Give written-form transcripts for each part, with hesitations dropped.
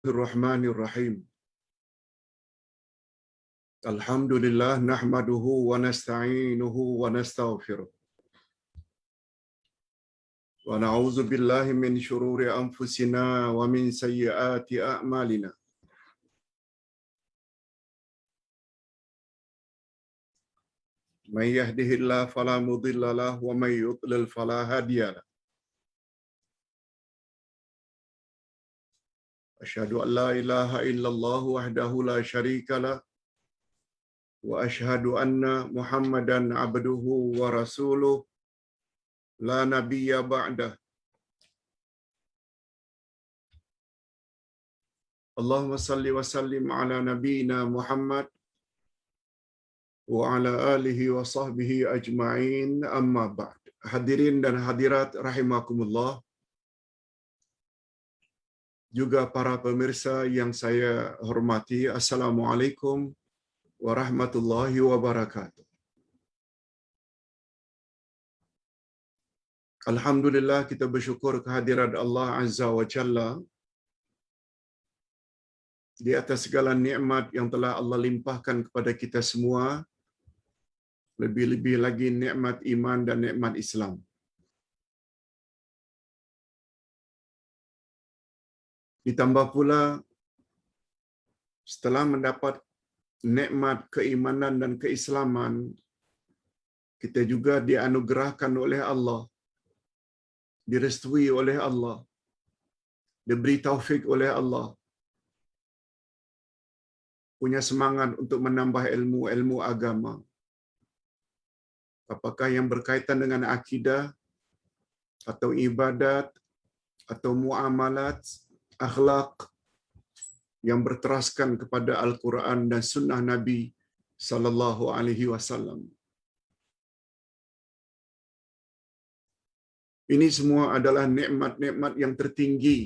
Bismillahirrahmanirrahim. Alhamdulillah nahmaduhu wa nasta'inuhu wa nastaghfiruh. Wa na'udzu billahi min shururi anfusina wa min sayyiati a'malina. May yahdihillahu fala mudilla lahu wa may yudlil fala hadiya lahu. Asyhadu an la ilaha illallah wahdahu la syarika lahu wa asyhadu anna Muhammadan abduhu wa rasuluh la nabiyya ba'dah. Allahumma salli wa sallim ala nabiyyina Muhammad wa ala alihi wa sahbihi ajma'in, amma ba'd. Hadirin dan hadirat rahimakumullah, juga para pemirsa yang saya hormati, Assalamualaikum warahmatullahi wabarakatuh. Alhamdulillah, kita bersyukur kehadirat Allah Azza wa Jalla di atas segala nikmat yang telah Allah limpahkan kepada kita semua, lebih-lebih lagi nikmat iman dan nikmat Islam. Ditambah pula, setelah mendapat nikmat keimanan dan keislaman, kita juga dianugerahkan oleh Allah, direstui oleh Allah, diberi taufik oleh Allah, punya semangat untuk menambah ilmu agama. Apakah yang berkaitan dengan akidah, atau ibadat, atau muamalat, akhlak, yang berteraskan kepada Al-Quran dan Sunnah Nabi sallallahu alaihi wasallam. Ini semua adalah nikmat-nikmat yang tertinggi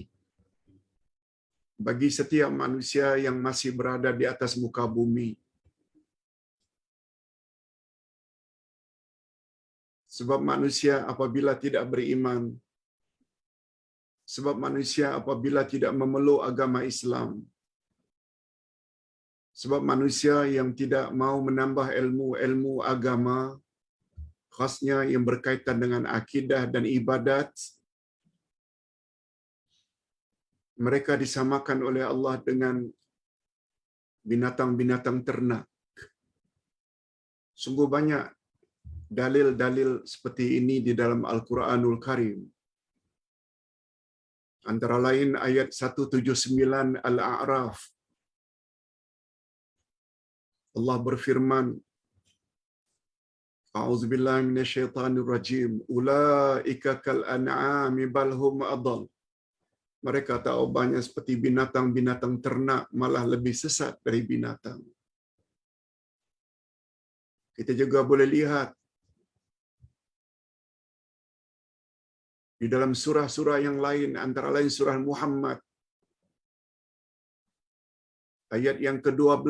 bagi setiap manusia yang masih berada di atas muka bumi. Sebab manusia apabila tidak beriman, sebab manusia apabila tidak memeluk agama Islam, sebab manusia yang tidak mau menambah ilmu agama, khasnya yang berkaitan dengan akidah dan ibadat, mereka disamakan oleh Allah dengan binatang-binatang ternak. Sungguh banyak dalil-dalil seperti ini di dalam Al-Quranul Karim. Antara lain ayat 179 Al-A'raf. Allah berfirman, A'udzubillahi minasyaitanir rajim. Ulaika kal an'ami bal hum adall. Mereka tahu banyak seperti binatang-binatang ternak, malah lebih sesat dari binatang. Kita juga boleh lihat di dalam surah-surah yang lain, antara lain surah Muhammad, ayat yang ke-12,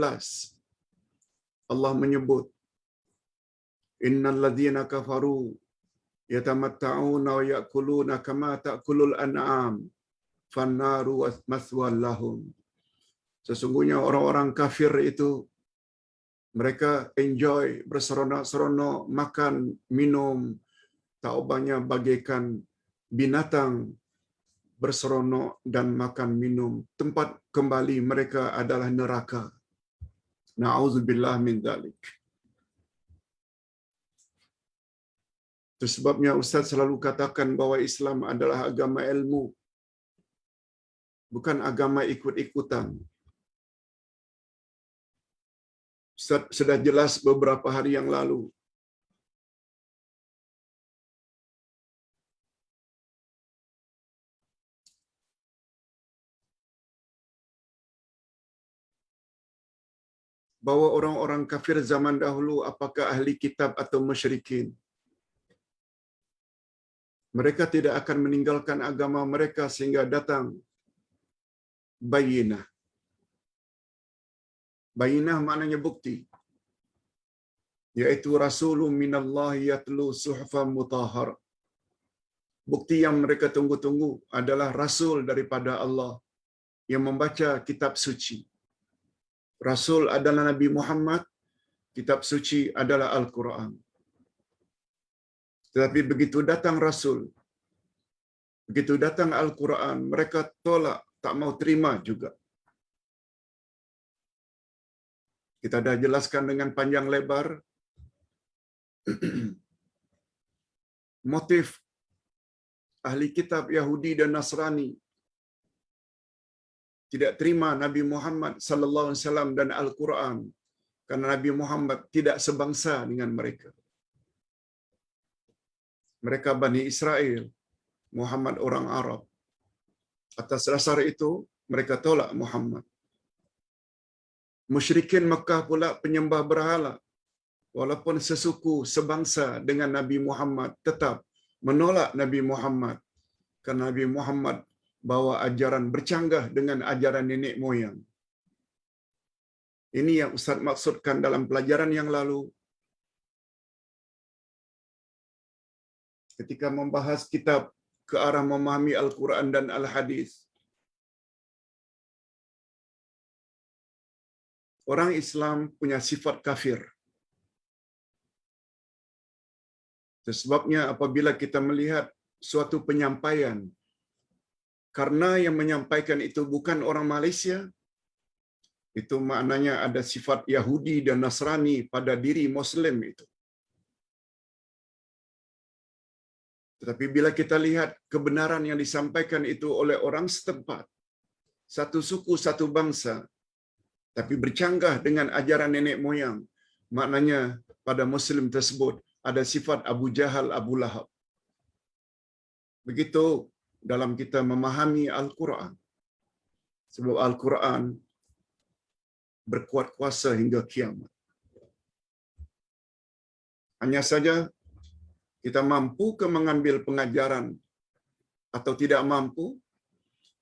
Allah menyebut, Innal ladzina kafaru yatamatta'una wa ya'kuluna kama ta'kulul an'am fannaru maswal lahum. Sesungguhnya orang-orang kafir itu, mereka enjoy, berseronok-seronok, makan, minum, taubanya bagaikan binatang berseronok dan makan minum. Tempat kembali mereka adalah neraka. Na'udzubillah min dzalik. Itu sebabnya Ustaz selalu katakan bahwa Islam adalah agama ilmu, bukan agama ikut-ikutan. Ustaz sudah jelas beberapa hari yang lalu bahwa orang-orang kafir zaman dahulu, apakah ahli kitab atau musyrikin, mereka tidak akan meninggalkan agama mereka sehingga datang bayinah. Bayinah maknanya bukti, yaitu Rasulun minallahi yatlu suhufan mutahhar. Bukti yang mereka tunggu-tunggu adalah Rasul daripada Allah yang membaca kitab suci. Rasul adalah Nabi Muhammad, kitab suci adalah Al-Quran. Tetapi begitu datang Rasul, begitu datang Al-Quran, mereka tolak, tak mau terima juga. Kita dah jelaskan dengan panjang lebar motif ahli kitab Yahudi dan Nasrani tidak terima Nabi Muhammad sallallahu alaihi wasallam dan Al-Quran karena Nabi Muhammad tidak sebangsa dengan mereka. Mereka Bani Israel, Muhammad orang Arab. Atas dasar itu, mereka tolak Muhammad. Musyrikin Mekah pula penyembah berhala, walaupun sesuku, sebangsa dengan Nabi Muhammad, tetap menolak Nabi Muhammad. Kerana Nabi Muhammad bawa ajaran bercanggah dengan ajaran nenek moyang. Ini yang Ustaz maksudkan dalam pelajaran yang lalu. Ketika membahas kitab ke arah memahami Al-Quran dan Al-Hadis. Orang Islam punya sifat kafir. Sebabnya apabila kita melihat suatu penyampaian, karena yang menyampaikan itu bukan orang Malaysia, itu maknanya ada sifat Yahudi dan Nasrani pada diri Muslim itu. Tetapi bila kita lihat kebenaran yang disampaikan itu oleh orang setempat, satu suku, satu bangsa, tapi bercanggah dengan ajaran nenek moyang, maknanya pada Muslim tersebut ada sifat Abu Jahal, Abu Lahab. Begitu dalam kita memahami Al-Quran. Sebab Al-Quran berkuat kuasa hingga kiamat. Hanya saja kita mampu ke mengambil pengajaran atau tidak mampu,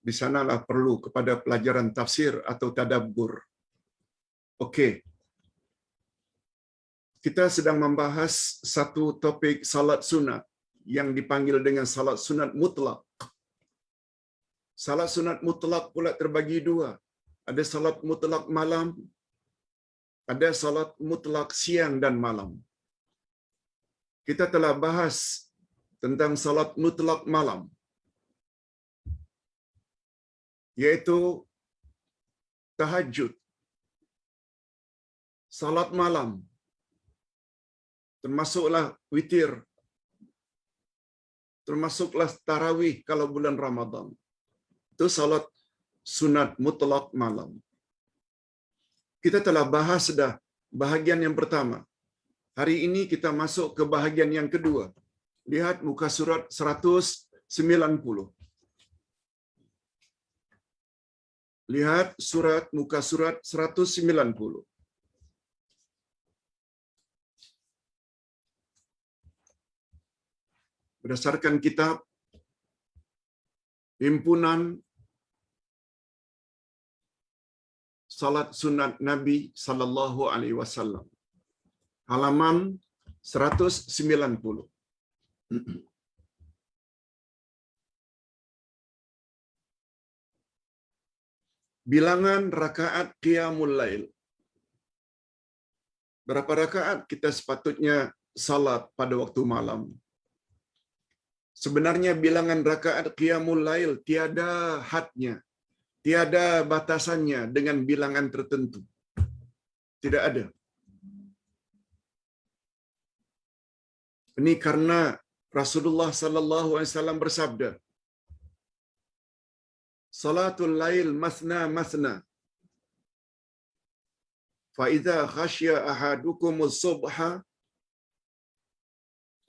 di sanalah perlu kepada pelajaran tafsir atau tadabbur. Okey. Kita sedang membahas satu topik salat sunat yang dipanggil dengan salat sunat mutlak. Salat sunat mutlak pula terbagi dua. Ada salat mutlak malam, ada salat mutlak siang dan malam. Kita telah bahas tentang salat mutlak malam, yaitu tahajud, salat malam, termasuklah witir, termasuklah tarawih kalau bulan Ramadan. Itu salat sunat mutlak malam. Kita telah bahas dah bahagian yang pertama. Hari ini kita masuk ke bahagian yang kedua. Lihat muka surat 190. Lihat muka surat 190. Berdasarkan kitab Himpunan Salat Sunat Nabi sallallahu alaihi wasallam. Halaman 190. Bilangan rakaat qiyamul lail. Berapa rakaat kita sepatutnya salat pada waktu malam? Sebenarnya bilangan rakaat qiyamul lail tiada hadnya, tiada batasannya dengan bilangan tertentu. Tidak ada. Ini karena Rasulullah sallallahu alaihi wasallam bersabda, "Salatul lail masna masna. Fa idza khasya ahadukumus subha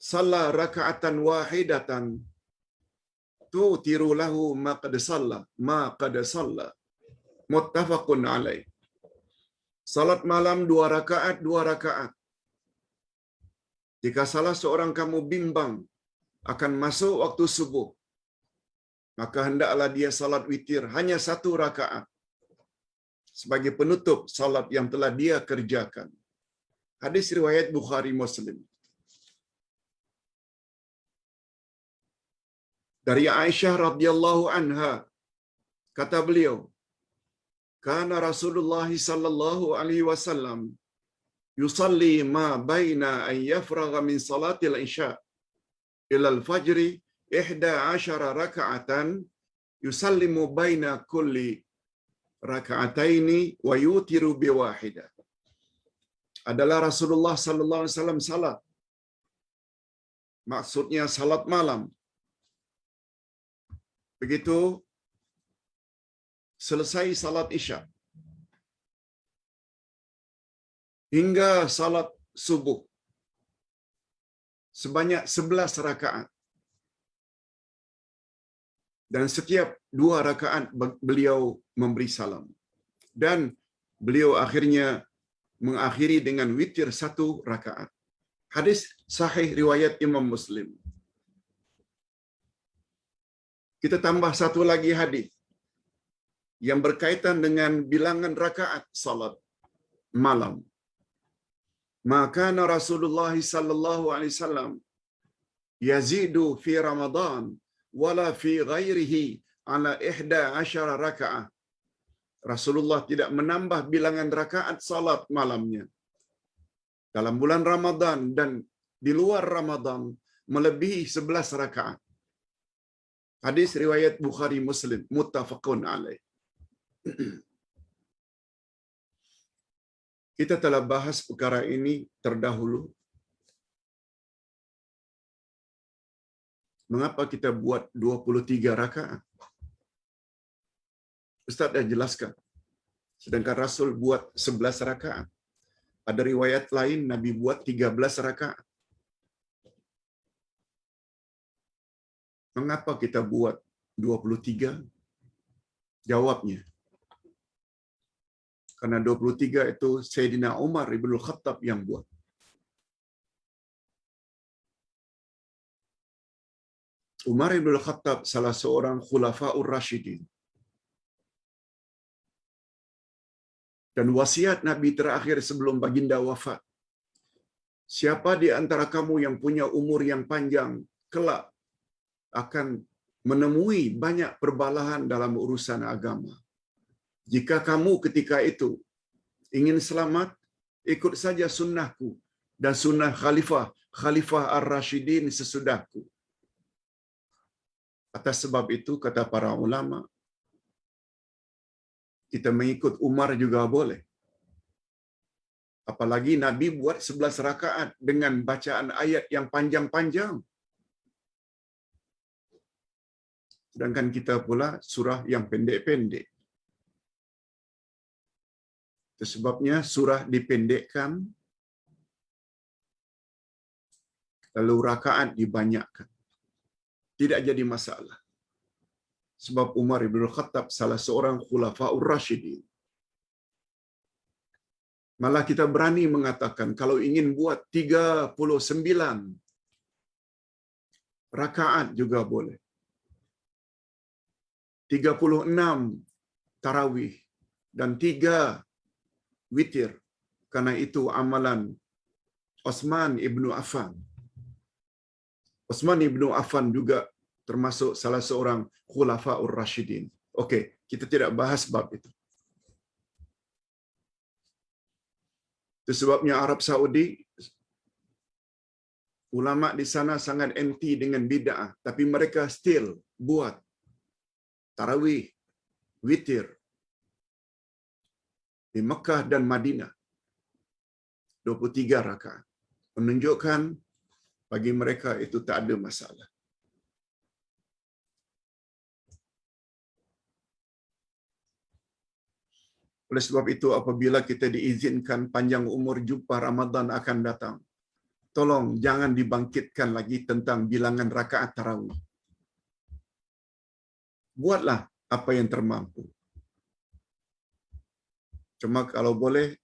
shalla raka'atan wahidatan tutiru lahu ma qad shalla." Muttafaqun alaih. Salat malam 2 rakaat. Jika salah seorang kamu bimbang akan masuk waktu subuh, maka hendaklah dia salat witir hanya 1 rakaat sebagai penutup salat yang telah dia kerjakan. Hadis riwayat Bukhari Muslim. Dari Aisyah radhiyallahu anha, kata beliau, kana Rasulullah sallallahu alaihi wasallam yusalli ma baina an yafragha min salatil isya ila al-fajr 11 raka'atan yusallimu baina kulli raka'ataini wa yutiru bi wahidah. Adalah Rasulullah sallallahu alaihi wasallam salat. Maksudnya salat malam. Begitu selesai salat isya hingga salat subuh sebanyak 11 rakaat. Dan setiap 2 rakaat beliau memberi salam. Dan beliau akhirnya mengakhiri dengan witir 1 rakaat. Hadis sahih riwayat Imam Muslim. Kita tambah satu lagi hadis yang berkaitan dengan bilangan rakaat salat malam. Maka Rasulullah sallallahu alaihi wasallam yazidu fi Ramadan wala fi ghairihi ala 11 rakaat. Rasulullah tidak menambah bilangan rakaat salat malamnya dalam bulan Ramadan dan di luar Ramadan melebihi 11 rakaat. Hadis riwayat Bukhari Muslim muttafaqun alaih. Kita telah bahas perkara ini terdahulu. Mengapa kita buat 23 rakaat? Ustaz dah jelaskan. Sedangkan Rasul buat 11 rakaat. Ada riwayat lain Nabi buat 13 rakaat. Mengapa kita buat 23? Jawabnya, karena 23 itu Sayyidina Umar Ibn Khattab yang buat. Umar Ibn Khattab salah seorang Khulafaur Rashidin. Dan wasiat Nabi terakhir sebelum baginda wafat, siapa di antara kamu yang punya umur yang panjang, kelak akan menemui banyak perbalahan dalam urusan agama. Jika kamu ketika itu ingin selamat, ikut saja sunnahku dan sunnah Khalifah Ar-Rashidin sesudahku. Atas sebab itu, kata para ulama, kita mengikut Umar juga boleh. Apalagi Nabi buat 11 rakaat dengan bacaan ayat yang panjang-panjang. Sedangkan kita pula surah yang pendek-pendek. Itu sebabnya surah dipendekkan, lalu rakaat dibanyakkan. Tidak jadi masalah. Sebab Umar Ibn Khattab salah seorang Khulafaur Rashidin. Malah kita berani mengatakan kalau ingin buat 39 rakaat juga boleh. 36 tarawih dan 3 witir. Karena itu amalan Utsman ibnu Affan. Utsman ibnu Affan juga termasuk salah seorang Khulafaur Rashidin. Okey, kita tidak bahas bab itu. Itu sebabnya Arab Saudi, ulama di sana sangat anti dengan bid'ah, tapi mereka still buat tarawih, witir di Mekah dan Madinah 23 rakaat. Menunjukkan bagi mereka itu tak ada masalah. Oleh sebab itu, apabila kita diizinkan panjang umur jumpa Ramadan akan datang, tolong jangan dibangkitkan lagi tentang bilangan rakaat tarawih. Buatlah apa yang termampu. Cuma kalau boleh,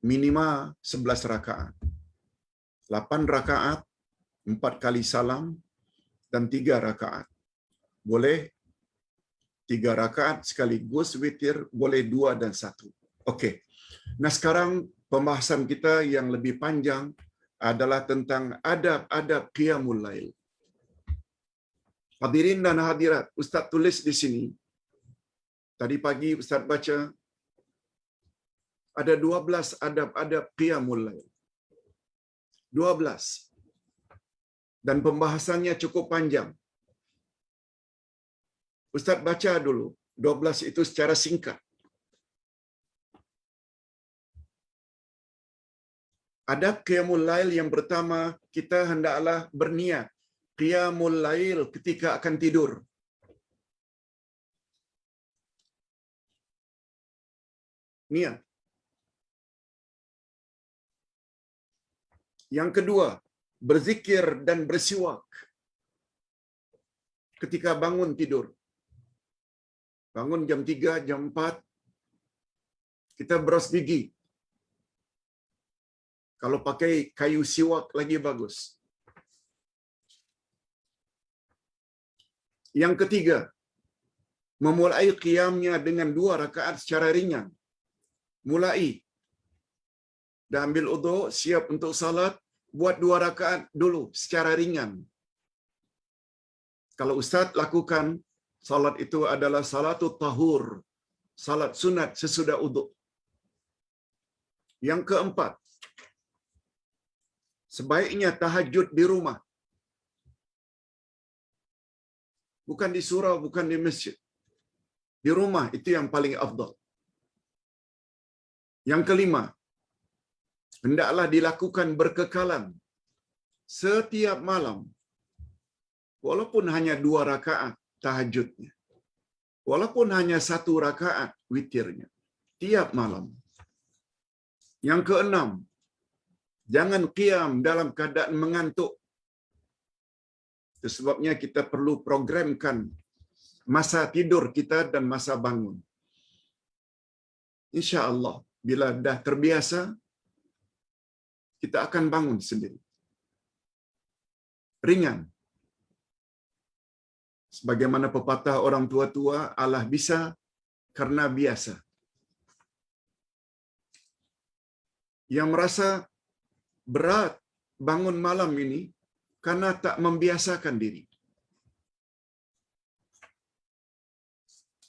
minima 11 rakaat. 8 rakaat, 4 kali salam, dan 3 rakaat. Boleh 3 rakaat sekaligus witir, boleh 2 dan 1. Okey. Nah sekarang pembahasan kita yang lebih panjang adalah tentang adab-adab qiyamul lail. Hadirin dan hadirat, Ustaz tulis di sini Tadi pagi Ustaz baca ada 12 adab-adab qiyamul lail. 12. Dan pembahasannya cukup panjang. Ustaz baca dulu 12 itu secara singkat. Adab qiyamul lail yang pertama, kita hendaklah berniat qiyamul lail ketika akan tidur. Niat. Yang kedua, berzikir dan bersiwak ketika bangun tidur. Bangun jam 3, jam 4, kita beras gigi. Kalau pakai kayu siwak lagi bagus. Yang ketiga, memulai qiyamnya dengan 2 rakaat secara ringan. Mulai. Dah ambil wudu, siap untuk salat, buat 2 rakaat dulu secara ringan. Kalau Ustaz lakukan, salat itu adalah salatul tahur, salat sunat sesudah wudu. Yang keempat, sebaiknya tahajud di rumah. Bukan di surau, bukan di masjid. Di rumah itu yang paling afdal. Yang kelima, hendaklah dilakukan berkekalan setiap malam. Walaupun hanya 2 rakaat tahajudnya. Walaupun hanya 1 rakaat witirnya. Tiap malam. Yang keenam, jangan qiyam dalam keadaan mengantuk. Itu sebabnya kita perlu programkan masa tidur kita dan masa bangun. InsyaAllah, bila dah terbiasa, kita akan bangun sendiri. Ringan. Sebagaimana pepatah orang tua-tua, Allah bisa karena biasa. Yang merasa berat bangun malam ini karena tak membiasakan diri.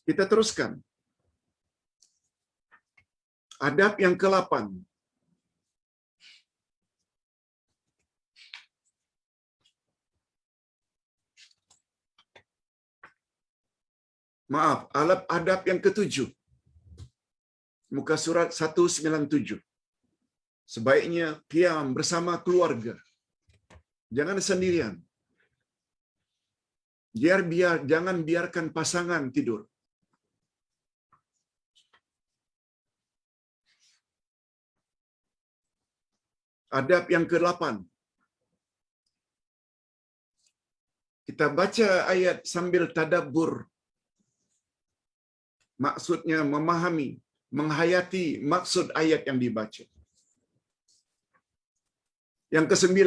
Kita teruskan. Adab yang ke-8. Maaf, adab yang ke-7. Muka surat 197. Sebaiknya qiyam bersama keluarga. Jangan sendirian. Jangan biarkan pasangan tidur. Adab yang ke-8. Kita baca ayat sambil tadabbur. Maksudnya memahami, menghayati maksud ayat yang dibaca. Yang ke-9.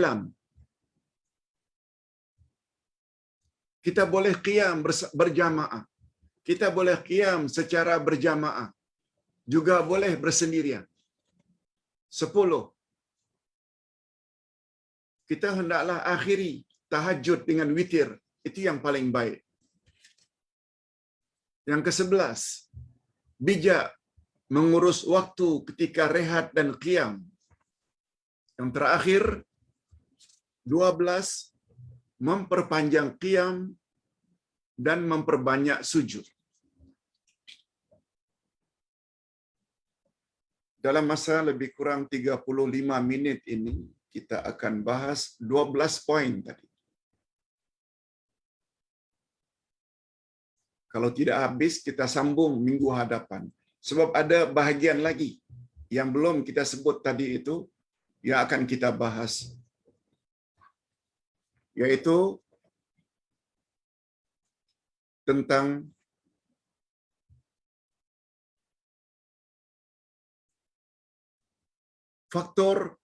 Kita boleh qiyam berjamaah. Kita boleh qiyam secara berjamaah. Juga boleh bersendirian. 10. Kita hendaklah akhiri tahajud dengan witir. Itu yang paling baik. Yang ke-11. Bijak mengurus waktu ketika rehat dan qiyam. Yang terakhir, 12. Memperpanjang qiyam dan memperbanyak sujud. Dalam masa lebih kurang 35 minit ini, kita akan bahas 12 poin tadi. Kalau tidak habis, kita sambung minggu hadapan. Sebab ada bahagian lagi yang belum kita sebut tadi itu, yang akan kita bahas. Yaitu tentang faktor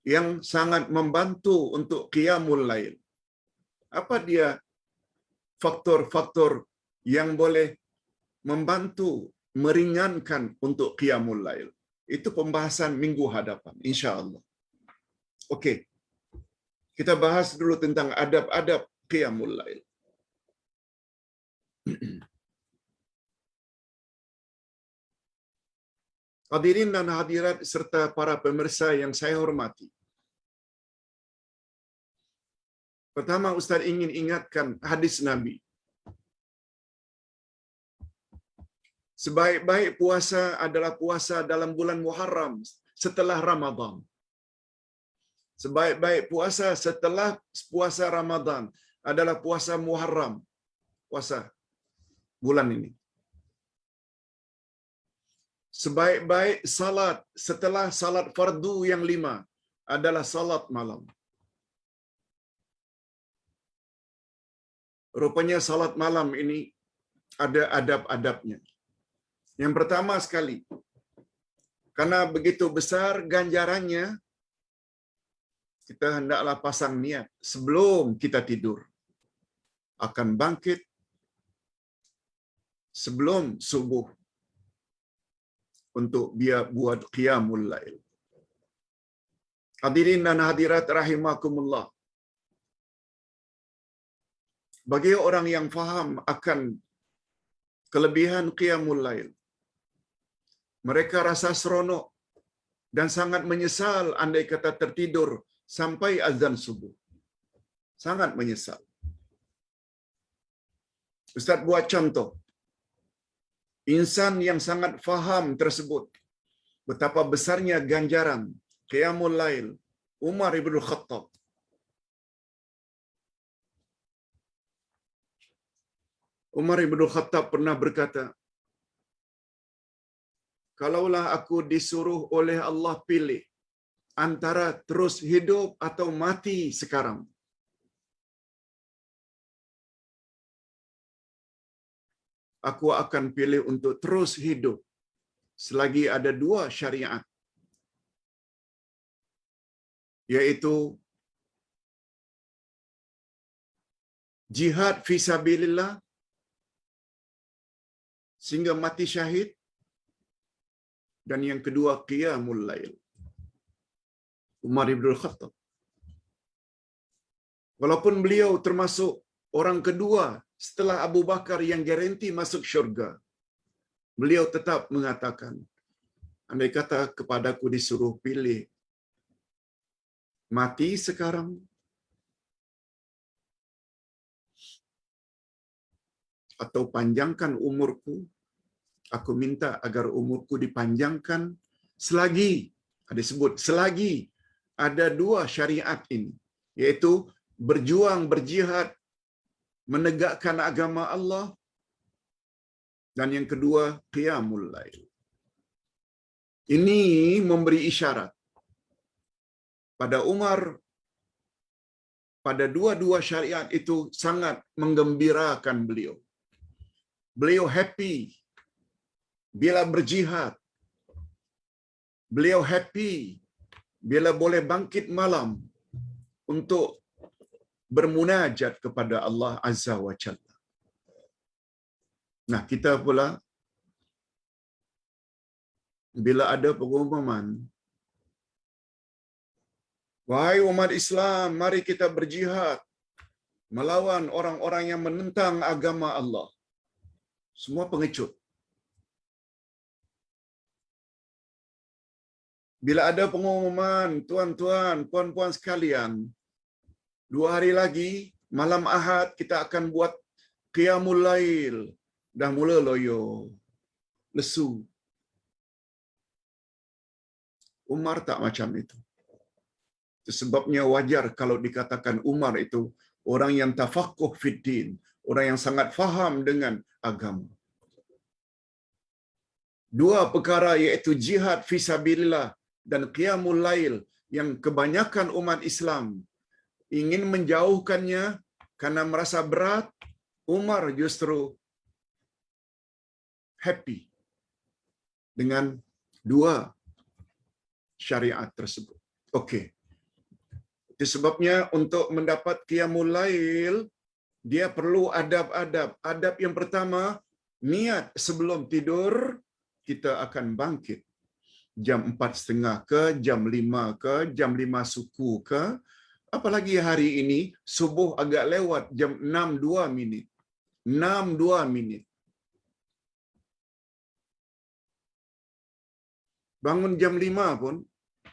yang sangat membantu untuk qiyamul lail. Apa dia faktor-faktor yang boleh membantu meringankan untuk qiyamul lail? Itu pembahasan minggu hadapan, insya-Allah. Okey. Kita bahas dulu tentang adab-adab qiyamul lail. Hadirin dan hadirat serta para pemirsa yang saya hormati. Pertama, Ustaz ingin ingatkan hadis Nabi. Sebaik-baik puasa adalah puasa dalam bulan Muharram setelah Ramadan. Sebaik-baik puasa setelah puasa Ramadan adalah puasa Muharram. Puasa bulan ini. Sebaik-baik salat setelah salat fardu yang 5 adalah salat malam. Rupanya salat malam ini ada adab-adabnya. Yang pertama sekali, karena begitu besar ganjarannya, kita hendaklah pasang niat sebelum kita tidur. Akan bangkit sebelum subuh untuk biar buat qiyamul lail. Hadirin dan hadirat rahimakumullah. Bagi orang yang faham akan kelebihan qiyamul lail, mereka rasa seronok dan sangat menyesal andai kata tertidur sampai azan subuh. Sangat menyesal. Ustaz buat contoh. Insan yang sangat faham tersebut, betapa besarnya ganjaran qiyamul lail, Umar ibn Khattab. Umar ibn Khattab pernah berkata, kalaulah aku disuruh oleh Allah pilih antara terus hidup atau mati sekarang, aku akan pilih untuk terus hidup selagi ada 2 syariat, yaitu jihad fisabilillah sehingga mati syahid, dan yang kedua qiyamul lail. Umar ibn Khattab. Walaupun beliau termasuk orang kedua setelah Abu Bakar yang garanti masuk syurga, beliau tetap mengatakan, andai kata kepadaku disuruh pilih mati sekarang atau panjangkan umurku, aku minta agar umurku dipanjangkan selagi, ada sebut, selagi ada 2 syariat ini, yaitu berjuang, berjihad, menegakkan agama Allah, dan yang kedua qiyamul lail. Ini memberi isyarat pada Umar, pada 2 syariat itu sangat menggembirakan beliau. Beliau happy bila berjihad. Beliau happy bila boleh bangkit malam untuk bermunajat kepada Allah Azza wa Jalla. Nah, kita pula bila ada pengumuman, wahai umat Islam, mari kita berjihad melawan orang-orang yang menentang agama Allah, semua pengecut. Bila ada pengumuman, tuan-tuan, puan-puan sekalian, 2 hari lagi, malam Ahad, kita akan buat qiyamul lail. Dah mula loyo, lesu. Umar tak macam itu. Itu sebabnya wajar kalau dikatakan Umar itu orang yang tafaqquh fid din, orang yang sangat faham dengan agama. 2 perkara iaitu jihad fisabilillah dan qiyamul lail yang kebanyakan umat Islam ingin menjauhkannya karena merasa berat, Umar justru happy dengan 2 syariat tersebut. Okey. Itu sebabnya untuk mendapat qiyamul lail, dia perlu adab-adab. Adab yang pertama, niat sebelum tidur, kita akan bangkit. Jam 4.30 ke, jam 5 ke, jam 5 suku ke. Apalagi hari ini, subuh agak lewat jam 6.02 minit. 6.02 minit. bangun jam 5 pun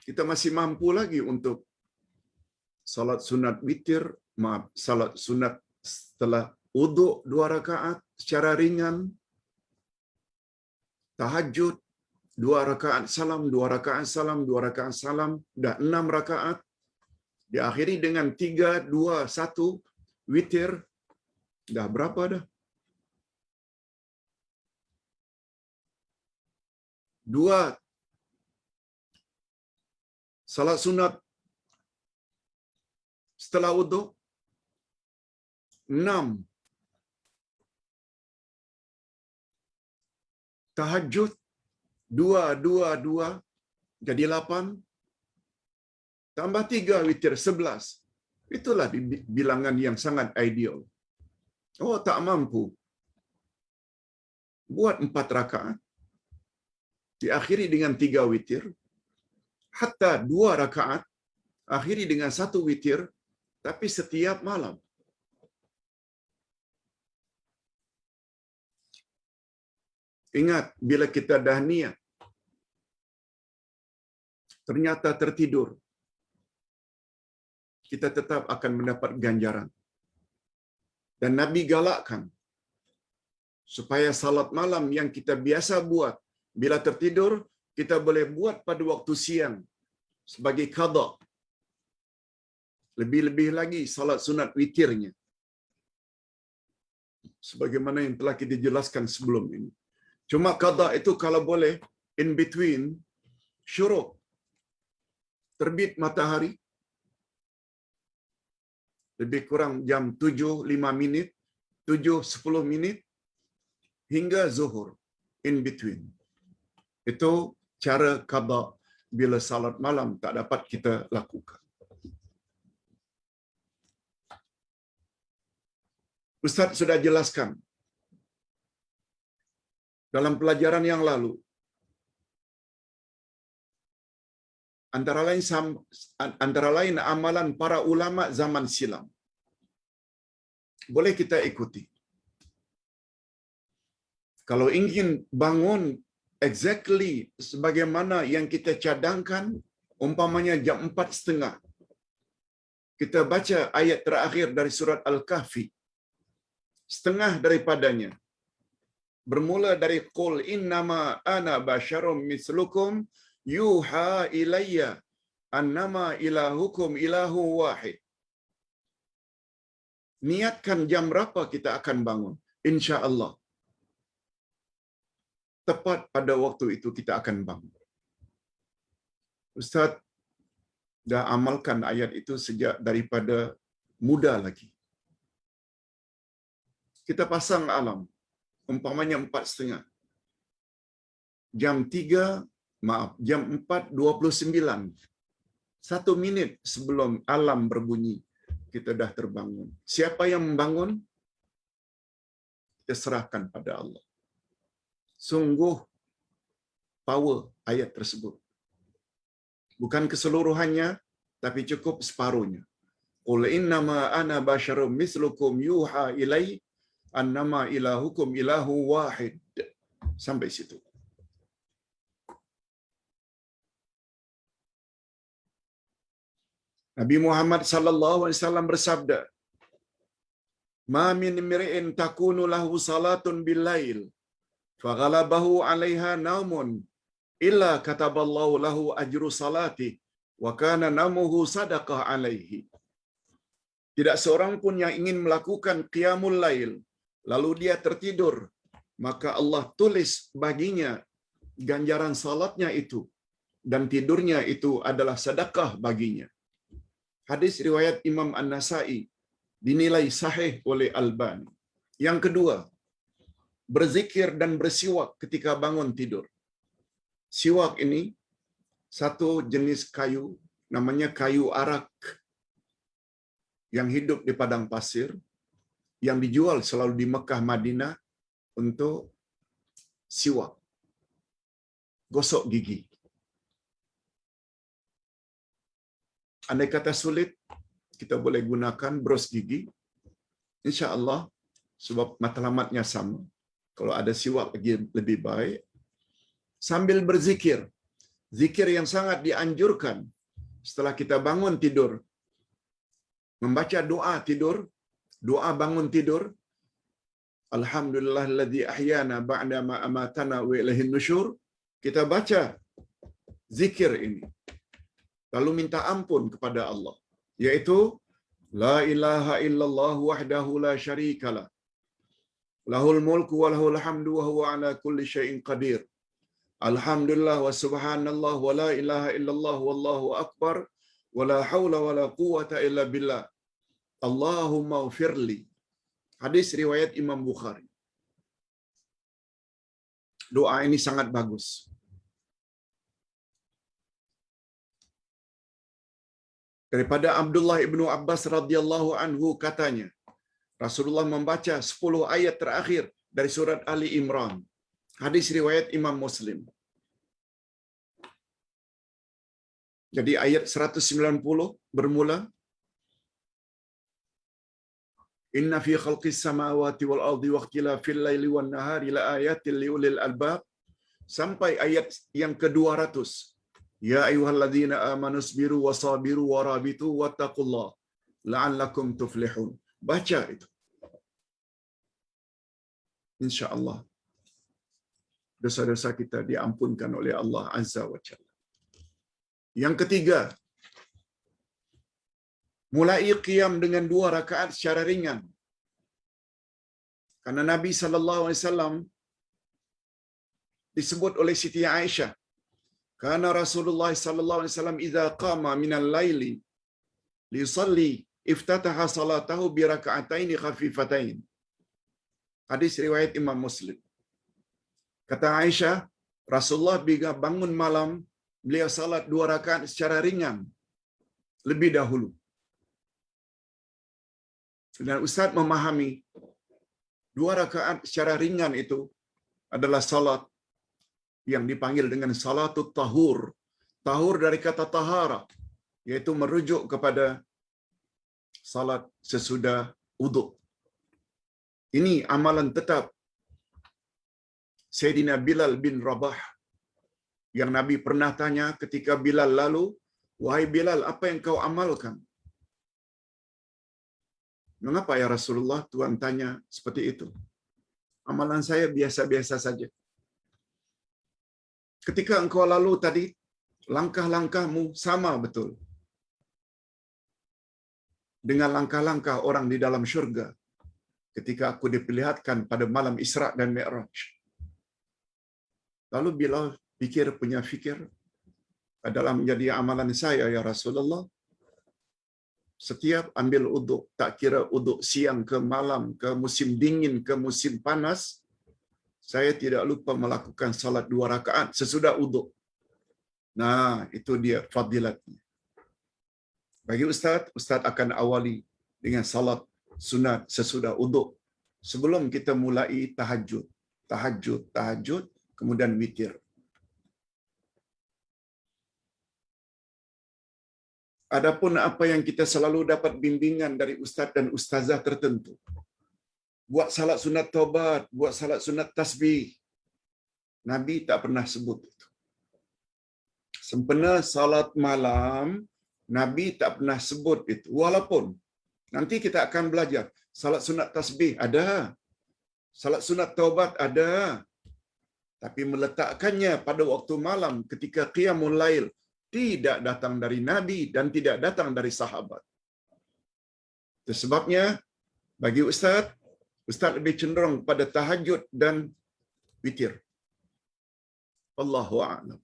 kita masih mampu lagi untuk salat sunat witir, salat sunat setelah wuduk 2 rakaat secara ringan, tahajud 2 rakaat salam, 2 rakaat salam, 2 rakaat salam, dah 6 rakaat, diakhiri dengan 3, 2, 1 witir, dah berapa dah? 2 salat sunat setelah wuduk, 6 tahajud, 2, 2, 2 jadi 8, tambah 3 witir 11. Itulah bilangan yang sangat ideal. Oh, tak mampu, buat 4 rakaat, diakhiri dengan 3 witir, hatta 2 rakaat, akhiri dengan 1 witir, tapi setiap malam. Ingat, bila kita dah niat, ternyata tertidur, kita tetap akan mendapat ganjaran. Dan Nabi galakkan supaya salat malam yang kita biasa buat bila tertidur, kita boleh buat pada waktu siang sebagai qada. Lebih-lebih lagi salat sunat witirnya, sebagaimana yang telah kita jelaskan sebelum ini. Cuma qada itu kalau boleh in between syuruk, terbit matahari, lebih kurang jam 7:05 minit, 7:10 minit, hingga zuhur, in between. Itu cara qada bila salat malam tak dapat kita lakukan. Ustaz sudah jelaskan dalam pelajaran yang lalu, antara lain amalan para ulama zaman silam. Boleh kita ikuti. Kalau ingin bangun exactly sebagaimana yang kita cadangkan, umpamanya jam 4:30, kita baca ayat terakhir dari surat Al-Kahfi, setengah daripadanya, bermula dari qul innama ana basyarum mislukum yuha ilayya annama ilahukum ilahu wahid. Niatkan jam berapa kita akan bangun, insya-Allah tepat pada waktu itu kita akan bangun. Ustaz dah amalkan ayat itu sejak daripada muda lagi. Kita pasang alam, umpamanya 4:30. Jam 4:29. 1 minit sebelum alam berbunyi, kita dah terbangun. Siapa yang membangun? Kita serahkan pada Allah. Sungguh power ayat tersebut. Bukan keseluruhannya, tapi cukup separuhnya. Qul innama ana basyarum mislukum yuha ilai annama ilahukum ilahu wahid. Sampai situ. Nabi Muhammad sallallahu alaihi wasallam bersabda, "Ma min imri'in takunu lahu salatun bil-lail, faghalabahu 'alaiha naumun, illa kataballahu lahu ajru salati, wa kana namuhu sadaqah 'alaihi." Tidak seorang pun yang ingin melakukan qiyamul lail lalu dia tertidur, maka Allah tulis baginya ganjaran salatnya itu, dan tidurnya itu adalah sedekah baginya. Hadis riwayat Imam An-Nasa'i, dinilai sahih oleh Albani. Yang kedua, berzikir dan bersiwak ketika bangun tidur. Siwak ini satu jenis kayu, namanya kayu arak, yang hidup di padang pasir, yang dijual selalu di Mekah Madinah untuk siwak, gosok gigi. Andai kata sulit, kita boleh gunakan bros gigi, insya-Allah, sebab matlamatnya sama. Kalau ada siwak lagi lebih baik. Sambil berzikir. Zikir yang sangat dianjurkan setelah kita bangun tidur. Membaca doa tidur, doa bangun tidur. Alhamdulillahilladzi ahyana ba'da ma amatana wa ilaihin nusyur. Kita baca zikir ini. Lalu minta ampun kepada Allah. Yaitu, La ilaha illallah wahdahu la syarikalah. Lahul mulku wa lahul hamdu wa huwa ala kulli syai'in qadir. Alhamdulillah wa subhanallah wa la ilaha illallah wallahu akbar wa la hawla wa la quwwata illa billah. Allahumma ufirli. Hadis riwayat Imam Bukhari. Doa ini sangat bagus. Daripada Abdullah ibnu Abbas radhiyallahu anhu katanya, Rasulullah membaca 10 ayat terakhir dari surat Ali Imran. Hadis riwayat Imam Muslim. Jadi ayat 190 bermula, Inna fi khalqis samawati wal ardi wa ikhtilafil laili wan nahari la ayatil liulil albab, sampai ayat yang ke-200. Ya ayyuhalladzina amanu sabiru wasabiru warabitu wattaqullah la'allakum tuflihun. Baca itu. Insyaallah dosa-dosa kita diampunkan oleh Allah Azza wa Jalla. Yang ketiga, mulai qiyam dengan 2 rakaat secara ringan. Karena Nabi sallallahu alaihi wasallam disebut oleh Siti Aisyah, karena Rasulullah sallallahu alaihi wasallam idza qama minal laili li yusalli iftataha salatahu bi raka'ataini khafifatain. Hadis riwayat Imam Muslim. Kata Aisyah, Rasulullah bila bangun malam, beliau salat 2 rakaat secara ringan lebih dahulu. Dan Ustaz memahami 2 rakaat secara ringan itu adalah salat yang dipanggil dengan salatut tahur. Tahur dari kata tahara, yaitu merujuk kepada salat sesudah wuduk. Ini amalan tetap Sayyidina Bilal bin Rabah, yang Nabi pernah tanya ketika Bilal lalu, wahai Bilal, apa yang kau amalkan? Mengapa ya Rasulullah Tuhan tanya seperti itu? Amalan saya biasa-biasa saja. Ketika engkau lalu tadi, langkah-langkahmu sama betul dengan langkah-langkah orang di dalam syurga ketika aku diperlihatkan pada malam Isra dan Mi'raj. Lalu Bilal punya fikir, adalah menjadi amalan saya ya Rasulullah, setiap ambil uduk, tak kira uduk siang ke malam, ke musim dingin, ke musim panas, saya tidak lupa melakukan salat 2 rakaat sesudah uduk. Nah, itu dia fadilatnya. Bagi Ustaz akan awali dengan salat sunat sesudah uduk, sebelum kita mulai tahajud, kemudian witir. Adapun apa yang kita selalu dapat bimbingan dari ustaz dan ustazah tertentu, buat salat sunat taubat, buat salat sunat tasbih, Nabi tak pernah sebut itu. Sempena salat malam, Nabi tak pernah sebut itu. Walaupun nanti kita akan belajar, salat sunat tasbih ada, salat sunat taubat ada, tapi meletakkannya pada waktu malam ketika qiyamul lail tidak datang dari Nabi dan tidak datang dari sahabat. Itu sebabnya bagi Ustaz lebih cenderung pada tahajud dan witir. Wallahu a'lam.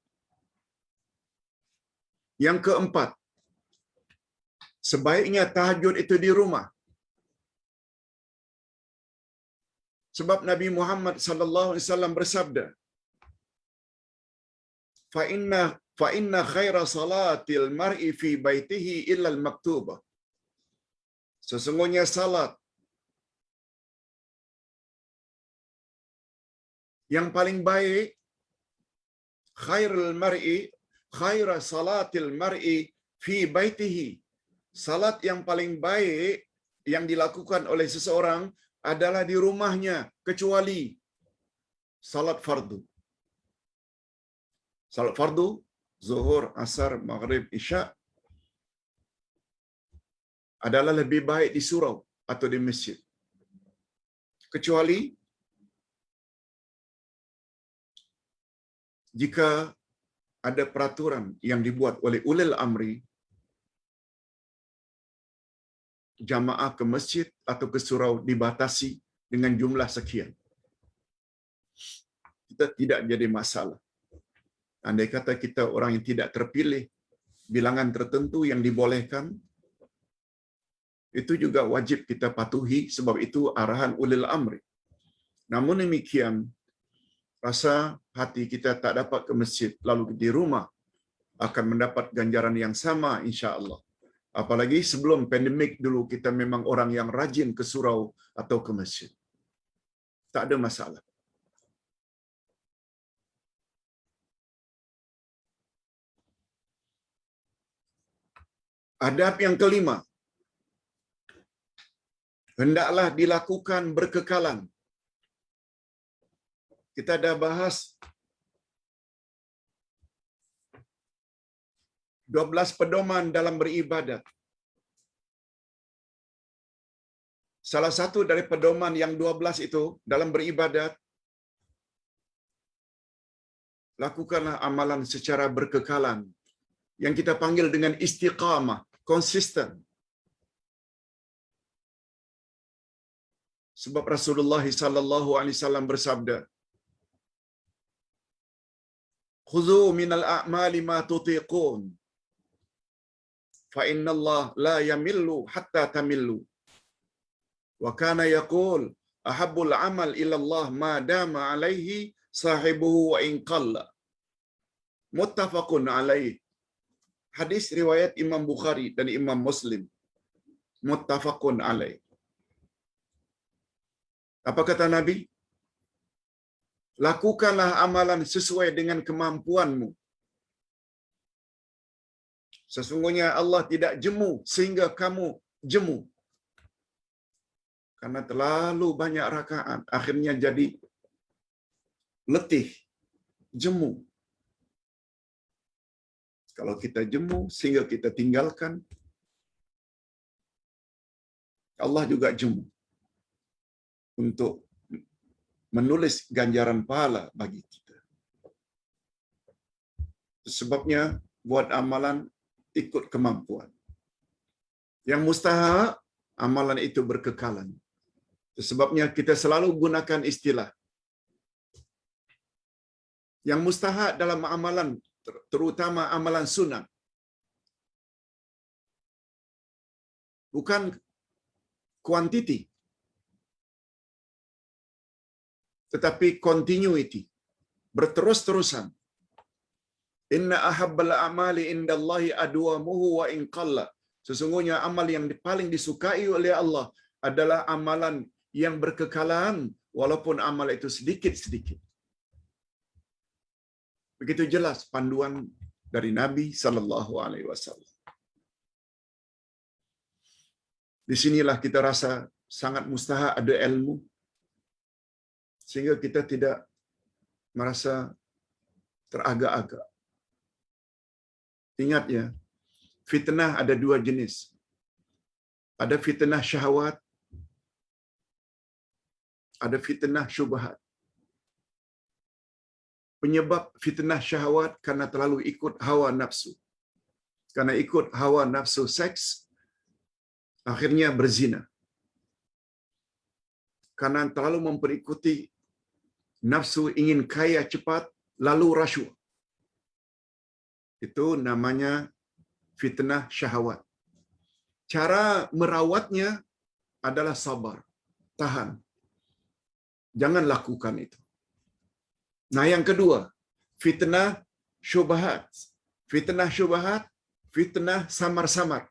Yang keempat, sebaiknya tahajud itu di rumah. Sebab Nabi Muhammad sallallahu alaihi wasallam bersabda, fa inna khaira salatil mar'i fi baitihi illa al-maktubah. Sesungguhnya salat yang paling baik, khaira salatil mar'i fi baitihi. Salat yang paling baik yang dilakukan oleh seseorang adalah di rumahnya, kecuali salat fardu. Salat fardu Zuhur, Asar, Maghrib, Isya adalah lebih baik di surau atau di masjid. Kecuali jika ada peraturan yang dibuat oleh ulil amri, jamaah ke masjid atau ke surau dibatasi dengan jumlah sekian. Kita tidak jadi masalah. Andai kata kita orang yang tidak terpilih, bilangan tertentu yang dibolehkan, itu juga wajib kita patuhi sebab itu arahan ulil amri. Namun demikian, rasa hati kita tak dapat ke masjid, lalu di rumah akan mendapat ganjaran yang sama insya-Allah. Apalagi sebelum pandemik dulu kita memang orang yang rajin ke surau atau ke masjid. Tak ada masalah. Adab yang kelima, hendaklah dilakukan berkekalan. Kita dah bahas 12 pedoman dalam beribadat. Salah satu dari pedoman yang 12 itu dalam beribadat, lakukanlah amalan secara berkekalan. Yang kita panggil dengan istiqamah, konsisten. Sebab Rasulullah sallallahu alaihi wasallam bersabda, "Khudhu minal a'mali ma tutiqun, fa innallah la yamillu hatta tamillu." Wa kana yaqul, "Ahabbul amal ila Allah ma dama alaihi sahibuhu wa in qalla." Muttafaqun alaih. Hadis riwayat Imam Bukhari dan Imam Muslim. Muttafaqun alaih. Apa kata Nabi? Lakukanlah amalan sesuai dengan kemampuanmu. Sesungguhnya Allah tidak jemu sehingga kamu jemu. Karena terlalu banyak rakaat, akhirnya jadi letih, jemu. Kalau kita jemu sehingga kita tinggalkan, Allah juga jemu untuk menulis ganjaran pahala bagi kita. Sebabnya buat amalan ikut kemampuan. Yang mustahak, amalan itu berkekalan. Sebabnya kita selalu gunakan istilah yang mustahak dalam amalan, terutama amalan sunat, bukan quantity, tetapi continuity, berterus-terusan. Inna ahabbal a'mali indallahi adwamuhu wa in qalla. Sesungguhnya amal yang paling disukai oleh Allah adalah amalan yang berkekalan walaupun amal itu sedikit-sedikit. Begitu jelas panduan dari Nabi sallallahu alaihi wasallam. Di sinilah kita rasa sangat mustahak ada ilmu sehingga kita tidak merasa teragak-agak. Ingat ya, fitnah ada dua jenis. Ada fitnah syahwat, ada fitnah syubhat. Penyebab fitnah syahwat karena terlalu ikut hawa nafsu. Karena ikut hawa nafsu seks, akhirnya berzina. Karena terlalu memperikuti nafsu ingin kaya cepat, lalu rasuah. Itu namanya fitnah syahwat. Cara merawatnya adalah sabar, tahan. Jangan lakukan itu. Nah, yang kedua, fitnah syubhat. Fitnah syubhat, fitnah samar-samar.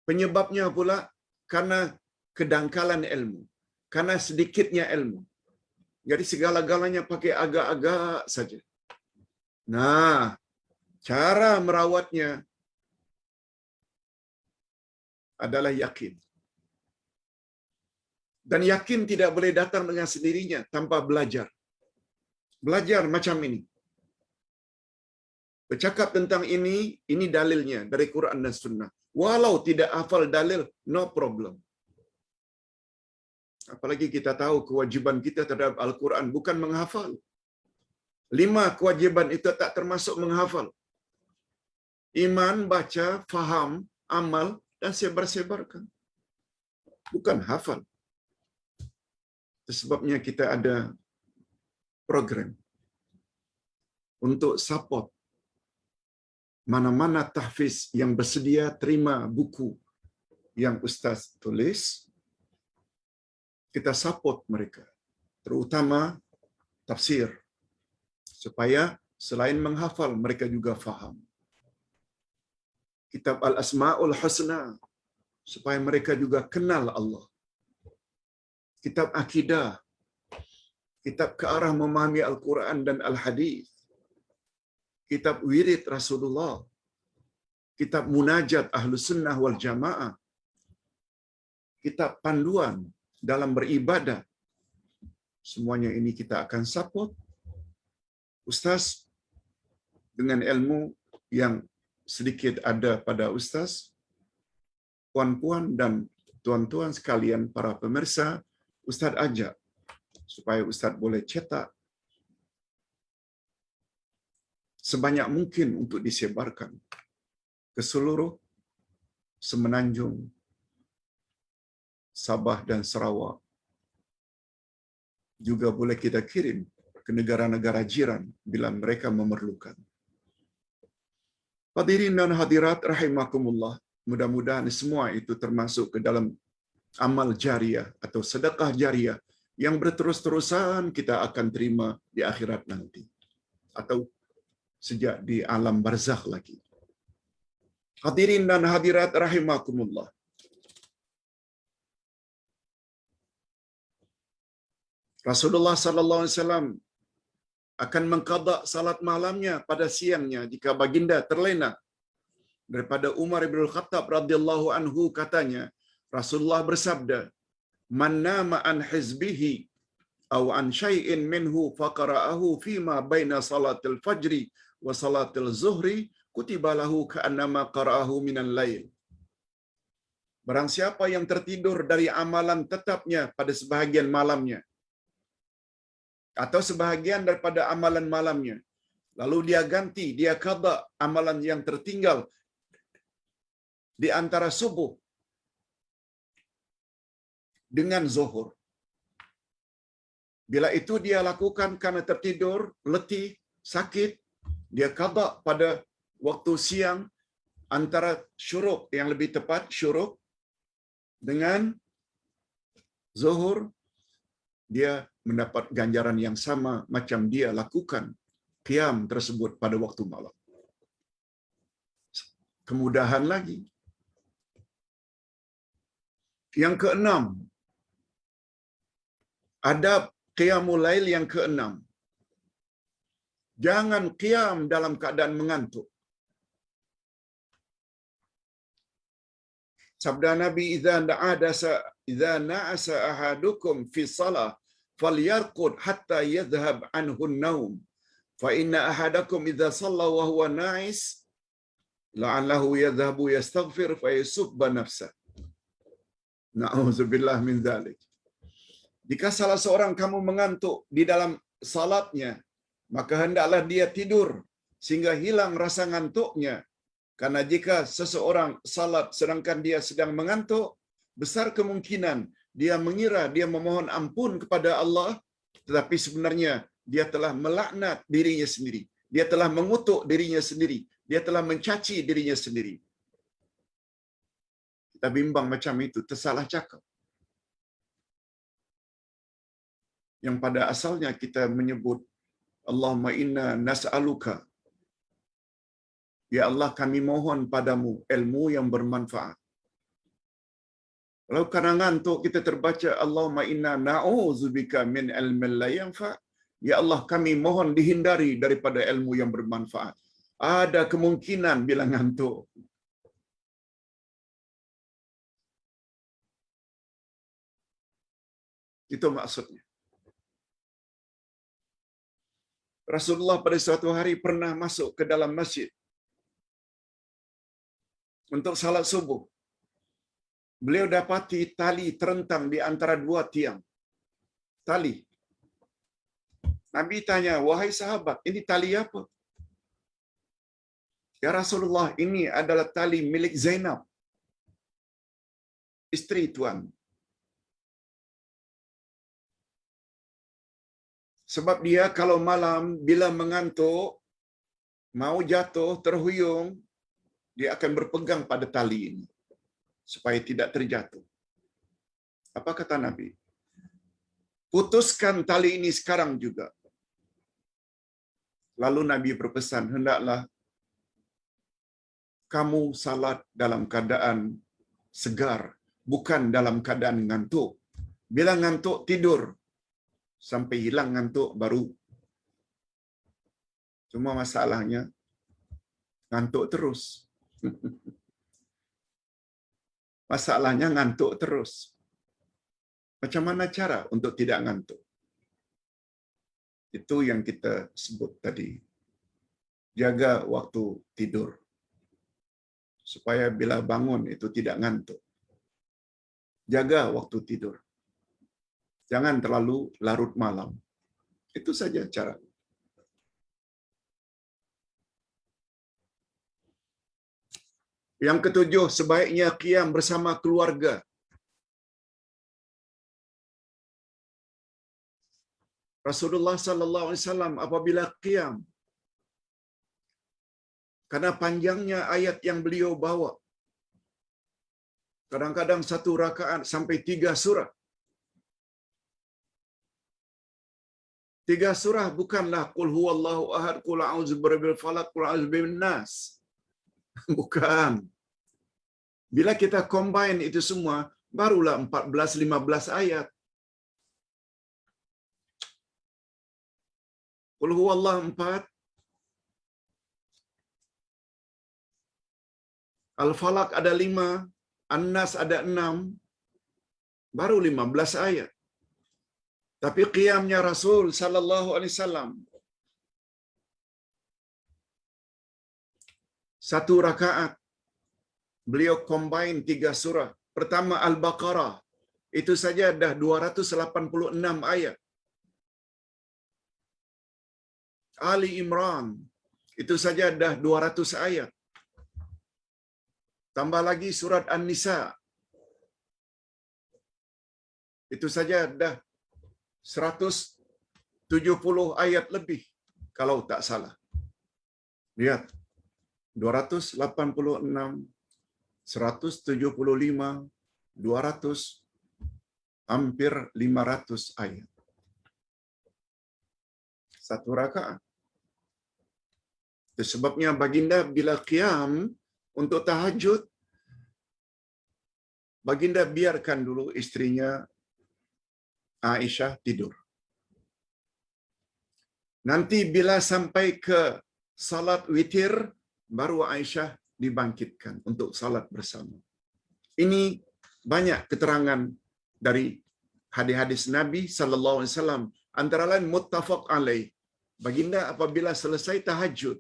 Penyebabnya pula karena kedangkalan ilmu, karena sedikitnya ilmu. Jadi segala-galanya pakai agak-agak saja. Nah, cara merawatnya adalah yakin. Dan yakin tidak boleh datang dengan sendirinya tanpa belajar. Belajar macam ini. bercakap tentang ini dalilnya dari Quran dan Sunnah. Walau tidak hafal dalil, no problem. Apalagi kita tahu kewajiban kita terhadap Al-Quran bukan menghafal. 5 kewajiban itu tak termasuk menghafal. Iman, baca, faham, amal, dan sebar-sebarkan. Bukan hafal. Sebabnya kita ada program untuk support mana-mana tahfiz yang bersedia terima buku yang Ustaz tulis. Kita support mereka, terutama tafsir, supaya selain menghafal, mereka juga faham. Kitab Al-Asma'ul Husna, supaya mereka juga kenal Allah. Kitab Akidah, kitab ke arah memahami Al-Quran dan Al-Hadis. Kitab Wirid Rasulullah, kitab Munajat Ahlus Sunnah wal Jamaah, kitab panduan dalam beribadah. Semuanya ini kita akan support Ustaz dengan ilmu yang sedikit ada pada Ustaz. Puan-puan dan tuan-tuan sekalian para pemirsa, Ustaz ajak supaya Ustaz boleh cetak sebanyak mungkin untuk disebarkan ke seluruh Semenanjung, Sabah dan Sarawak. Juga boleh kita kirim ke negara-negara jiran bila mereka memerlukan. Hadirin dan hadirat rahimakumullah, mudah-mudahan semua itu termasuk ke dalam amal jariah atau sedekah jariah yang berterus-terusan kita akan terima di akhirat nanti atau sejak di alam barzakh lagi. Hadirin dan hadirat rahimakumullah. Rasulullah sallallahu alaihi wasallam akan mengqada salat malamnya pada siangnya jika baginda terlena. Daripada Umar bin Khattab radhiyallahu anhu katanya, Rasulullah bersabda, "Man nama an hizbihi aw an syai'in minhu faqara'ahu fima baina salatil fajri wa salatil zuhri kutiba lahu ka'annama qara'ahu minal lail." Barang siapa yang tertidur dari amalan tetapnya pada sebahagian malamnya atau sebahagian daripada amalan malamnya, lalu dia ganti, dia qada amalan yang tertinggal di antara subuh dengan zuhur. Bila itu dia lakukan karena tertidur, letih, sakit, dia qada pada waktu siang antara syuruk, yang lebih tepat syuruk dengan zuhur, dia mendapat ganjaran yang sama macam dia lakukan qiyam tersebut pada waktu malam. Kemudahan lagi. Yang keenam, adab qiyamul lail yang keenam. Jangan qiyam dalam keadaan mengantuk. Sabda Nabi, idza na'asa ahadukum fi shalah falyarqud hatta yadhhab anhu an-naum fa inna ahadakum idza shalla wa huwa na'is la'allahu yadhhabu yastaghfir fa yusubba nafsa. Na'udzubillah min dzalik. Jika salah seorang kamu mengantuk di dalam salatnya, maka hendaklah dia tidur sehingga hilang rasa ngantuknya. Karena jika seseorang salat sedangkan dia sedang mengantuk, besar kemungkinan dia mengira dia memohon ampun kepada Allah, tetapi sebenarnya dia telah melaknat dirinya sendiri. Dia telah mengutuk dirinya sendiri. Dia telah mencaci dirinya sendiri. Kita bimbang macam itu, tersalah cakap. Yang pada asalnya kita menyebut Allahumma inna nas'aluka, ya Allah kami mohon padamu ilmu yang bermanfaat. Kalau karena ngantuk kita terbaca Allahumma inna na'udzubika min ilmin la yanfa', ya Allah kami mohon dihindari daripada ilmu yang bermanfaat. Ada kemungkinan bila ngantuk. Itu maksudnya. Rasulullah pada suatu hari pernah masuk ke dalam masjid untuk salat subuh. Beliau dapati tali terentang di antara dua tiang. Tali. Nabi tanya, "Wahai sahabat, ini tali apa?" "Ya Rasulullah, ini adalah tali milik Zainab, istri Tuan. Sebab dia kalau malam bila mengantuk, mau jatuh, terhuyung, dia akan berpegang pada tali ini supaya tidak terjatuh." Apa kata Nabi? "Putuskan tali ini sekarang juga." Lalu Nabi berpesan, "Hendaklah kamu salat dalam keadaan segar, bukan dalam keadaan ngantuk. Bila ngantuk, tidur. Sampai hilang ngantuk baru." Cuma masalahnya, ngantuk terus. Masalahnya ngantuk terus. Macam mana cara untuk tidak ngantuk? Itu yang kita sebut tadi. Jaga waktu tidur. Supaya bila bangun itu tidak ngantuk. Jaga waktu tidur. Jangan terlalu larut malam. Itu saja cara. Yang ketujuh, sebaiknya qiyam bersama keluarga. Rasulullah sallallahu alaihi wasallam apabila qiyam, karena panjangnya ayat yang beliau bawa, kadang-kadang satu rakaat sampai 3 surah. 3 surah bukanlah qul huwallahu ahad, qul a'udzu birabbil falaq, qul a'udzu birabbin nas. Bukan. Bila kita combine itu semua, barulah 14-15 ayat. Qul huwallahu 4, Al-Falaq ada 5, An-Nas ada 6, baru 15 ayat. Tapi qiyamnya Rasul sallallahu alaihi wasallam, satu rakaat beliau combine 3 surah. Pertama Al-Baqarah, itu saja dah 286 ayat. Ali Imran, itu saja dah 200 ayat. Tambah lagi surat An-Nisa, itu saja dah 170 ayat lebih kalau tak salah. Lihat, 286, 175, 200, hampir 500 ayat. Satu rakaat. Itu sebabnya baginda bila qiyam untuk tahajud, baginda biarkan dulu istrinya Aisyah tidur. Nanti bila sampai ke salat witir, baru Aisyah dibangkitkan untuk salat bersama. Ini banyak keterangan dari hadis-hadis Nabi sallallahu alaihi wasallam, antara lain muttafaq alaih. Baginda apabila selesai tahajud,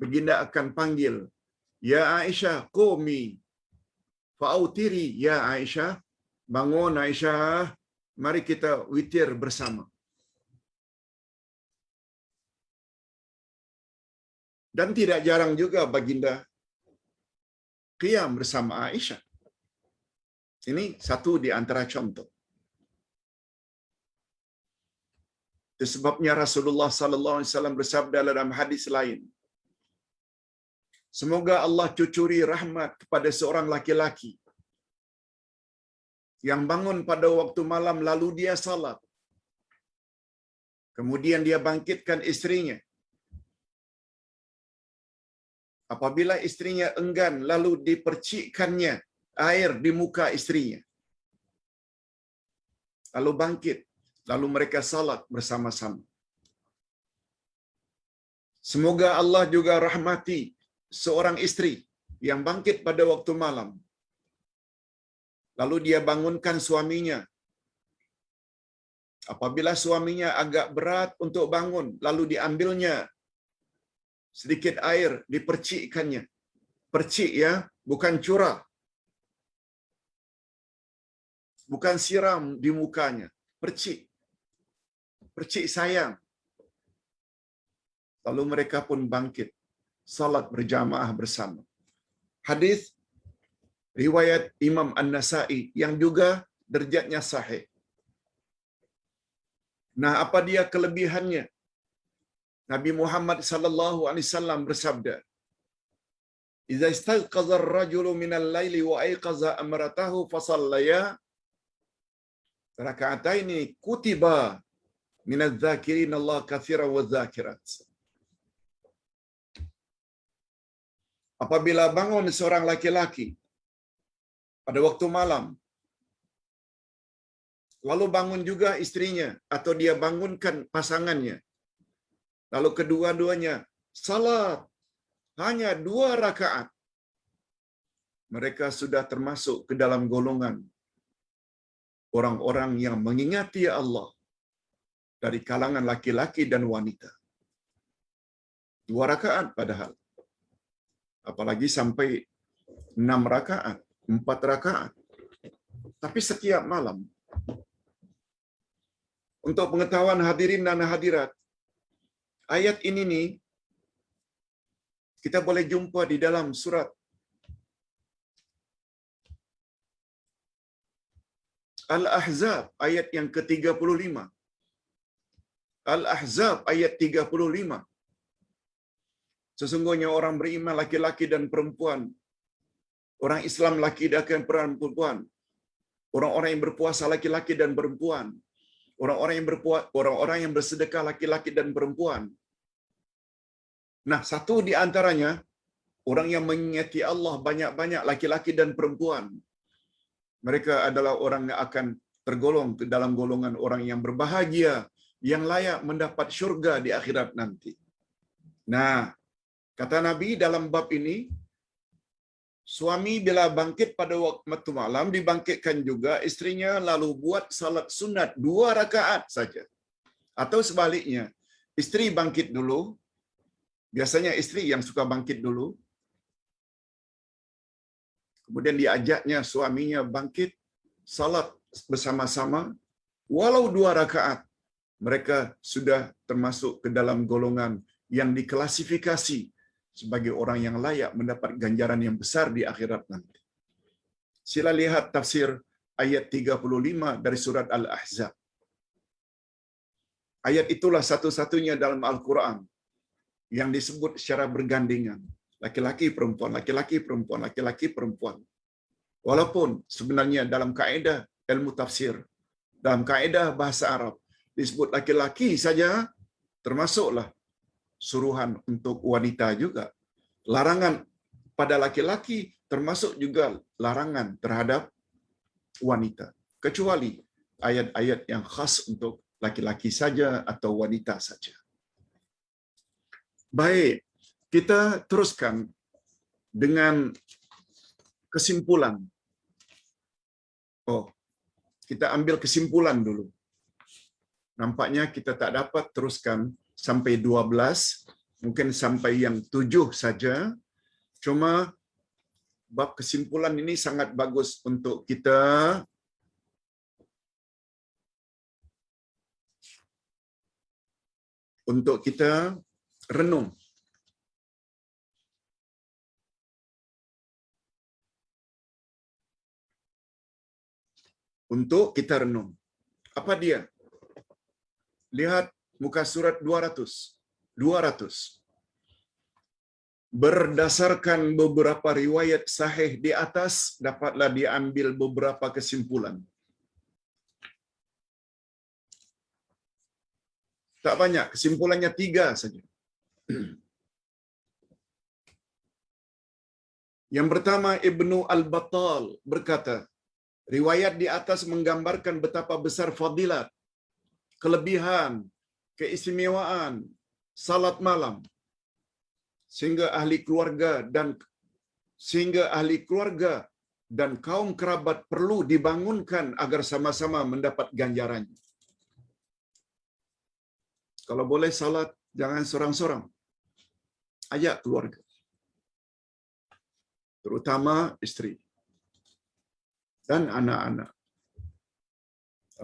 baginda akan panggil, "Ya Aisyah, qumi fa'autiri ya Aisyah." Bangun Aisyah, mari kita witir bersama. Dan tidak jarang juga baginda qiyam bersama Aisyah. Ini satu di antara contoh. Itu sebabnya Rasulullah sallallahu alaihi wasallam bersabda dalam hadis lain, "Semoga Allah cucuri rahmat kepada seorang laki-laki yang bangun pada waktu malam lalu dia salat. Kemudian dia bangkitkan istrinya. Apabila istrinya enggan, lalu dipercikkannya air di muka istrinya. Lalu bangkit, lalu mereka salat bersama-sama. Semoga Allah juga rahmati seorang istri yang bangkit pada waktu malam. Lalu dia bangunkan suaminya. Apabila suaminya agak berat untuk bangun, lalu diambilnya sedikit air, dipercikkannya. Percik ya, bukan curah. Bukan siram di mukanya. Percik. Percik sayang. Lalu mereka pun bangkit. Salat berjamaah bersama. Hadis riwayat Imam An-Nasa'i yang juga derjatnya sahih. Nah, apa dia kelebihannya? Nabi Muhammad sallallahu alaihi wasallam bersabda, "Idza istayqadha ar-rajulu minal laili wa ayqaza amratahu fa shallaya raka'ataini kutiba minadh-dhakirin Allah katsiran wadh-dhakirat." Apabila bangun seorang laki-laki pada waktu malam, lalu bangun juga istrinya atau dia bangunkan pasangannya, lalu kedua-duanya salat hanya 2 rakaat, mereka sudah termasuk ke dalam golongan orang-orang yang mengingati Allah dari kalangan laki-laki dan wanita. 2 rakaat padahal. Apalagi sampai 6 rakaat, 4 rakaat. Tapi setiap malam. Untuk pengetahuan hadirin dan hadirat, ayat ini nih kita boleh jumpa di dalam surat Al-Ahzab ayat yang ke-35. Al-Ahzab ayat 35. Sesungguhnya orang beriman laki-laki dan perempuan, orang Islam laki dan perempuan, orang-orang yang berpuasa laki-laki dan perempuan, orang-orang yang bersedekah laki-laki dan perempuan. Nah, satu di antaranya orang yang mengingati Allah banyak-banyak laki-laki dan perempuan. Mereka adalah orang yang akan tergolong ke dalam golongan orang yang berbahagia, yang layak mendapat syurga di akhirat nanti. Nah, kata Nabi dalam bab ini, suami bila bangkit pada waktu malam, dibangkitkan juga istrinya lalu buat salat sunat 2 rakaat saja. Atau sebaliknya, istri bangkit dulu, biasanya istri yang suka bangkit dulu, kemudian diajaknya suaminya bangkit, salat bersama-sama, walau 2 rakaat, mereka sudah termasuk ke dalam golongan yang diklasifikasi sebagai orang yang layak mendapat ganjaran yang besar di akhirat nanti. Sila lihat tafsir ayat 35 dari surat Al-Ahzab. Ayat itulah satu-satunya dalam Al-Quran yang disebut secara bergandengan. Laki-laki, perempuan, laki-laki, perempuan, laki-laki, perempuan. Walaupun sebenarnya dalam kaedah ilmu tafsir, dalam kaedah bahasa Arab, disebut laki-laki saja, termasuklah suruhan untuk wanita juga. Larangan pada laki-laki termasuk juga larangan terhadap wanita. Kecuali ayat-ayat yang khas untuk laki-laki saja atau wanita saja. Baik, kita teruskan dengan kesimpulan. Kita ambil kesimpulan dulu. Nampaknya kita tak dapat teruskan sampai 12, mungkin sampai yang 7 saja. Cuma bab kesimpulan ini sangat bagus untuk kita renung. Untuk kita renung. Apa dia? Lihat muka surat 200. 200. Berdasarkan beberapa riwayat sahih di atas, dapatlah diambil beberapa kesimpulan. Tak banyak, kesimpulannya 3 saja. Yang pertama, Ibnu Al-Battal berkata, riwayat di atas menggambarkan betapa besar fadilat, kelebihan, keistimewaan salat malam, sehingga ahli keluarga dan kaum kerabat perlu dibangunkan agar sama-sama mendapat ganjarannya. Kalau boleh salat, jangan sorang-sorang. Ajak keluarga. Terutama isteri dan anak-anak.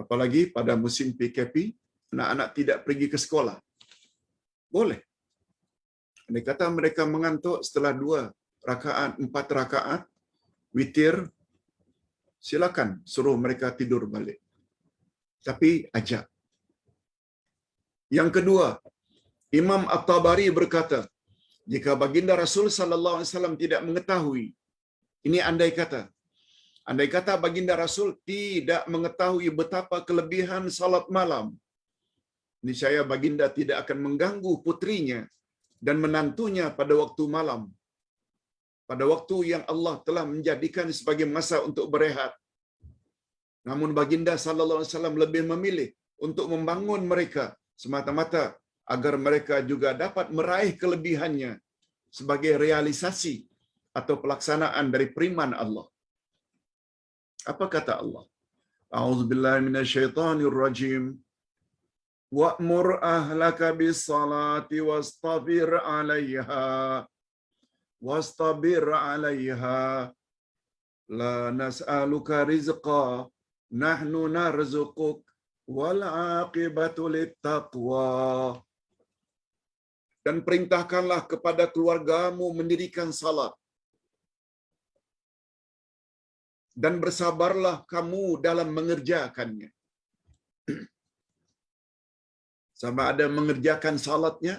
Apalagi pada musim PKP, anak-anak tidak pergi ke sekolah. Boleh. Andai kata mereka mengantuk setelah 2 rakaat, 4 rakaat, witir, silakan suruh mereka tidur balik. Tapi ajak. Yang kedua, Imam At-Tabari berkata, jika baginda Rasul sallallahu alaihi wasallam tidak mengetahui, ini andai kata baginda Rasul tidak mengetahui betapa kelebihan salat malam, niscaya baginda tidak akan mengganggu putrinya dan menantunya pada waktu malam, pada waktu yang Allah telah menjadikan sebagai masa untuk berehat. Namun baginda sallallahu alaihi wasallam lebih memilih untuk membangun mereka semata-mata agar mereka juga dapat meraih kelebihannya sebagai realisasi atau pelaksanaan dari firman Allah. Apa kata Allah? A'udzubillahi minasyaitonirrajim. Wa'mur ahlaka bis-salati wastabir 'alaiha. Wastabir 'alaiha. La nas'aluka rizqa, nahnu narzuquk. Wal 'aqibatu lit-taqwa. Dan perintahkanlah kepada keluargamu mendirikan salat. Dan bersabarlah kamu dalam mengerjakannya. Sama ada mengerjakan salatnya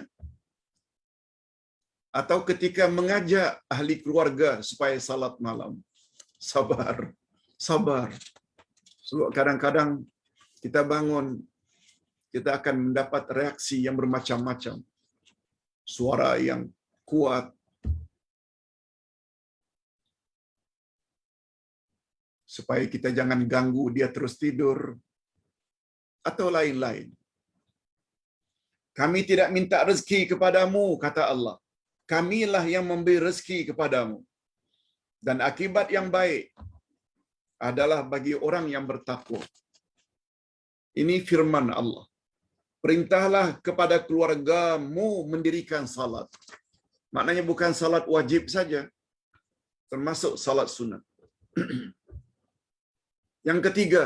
atau ketika mengajak ahli keluarga supaya salat malam. Sabar. Sabar. Sebab kadang-kadang kita bangun, kita akan mendapat reaksi yang bermacam-macam. Suara yang kuat, supaya kita jangan ganggu dia terus tidur, atau lain-lain. Kami tidak minta rezeki kepadamu, kata Allah. Kamilah yang memberi rezeki kepadamu. Dan akibat yang baik adalah bagi orang yang bertakwa. Ini firman Allah. Perintahlah kepada keluargamu mendirikan salat. Maknanya bukan salat wajib saja, termasuk salat sunat. Yang ketiga,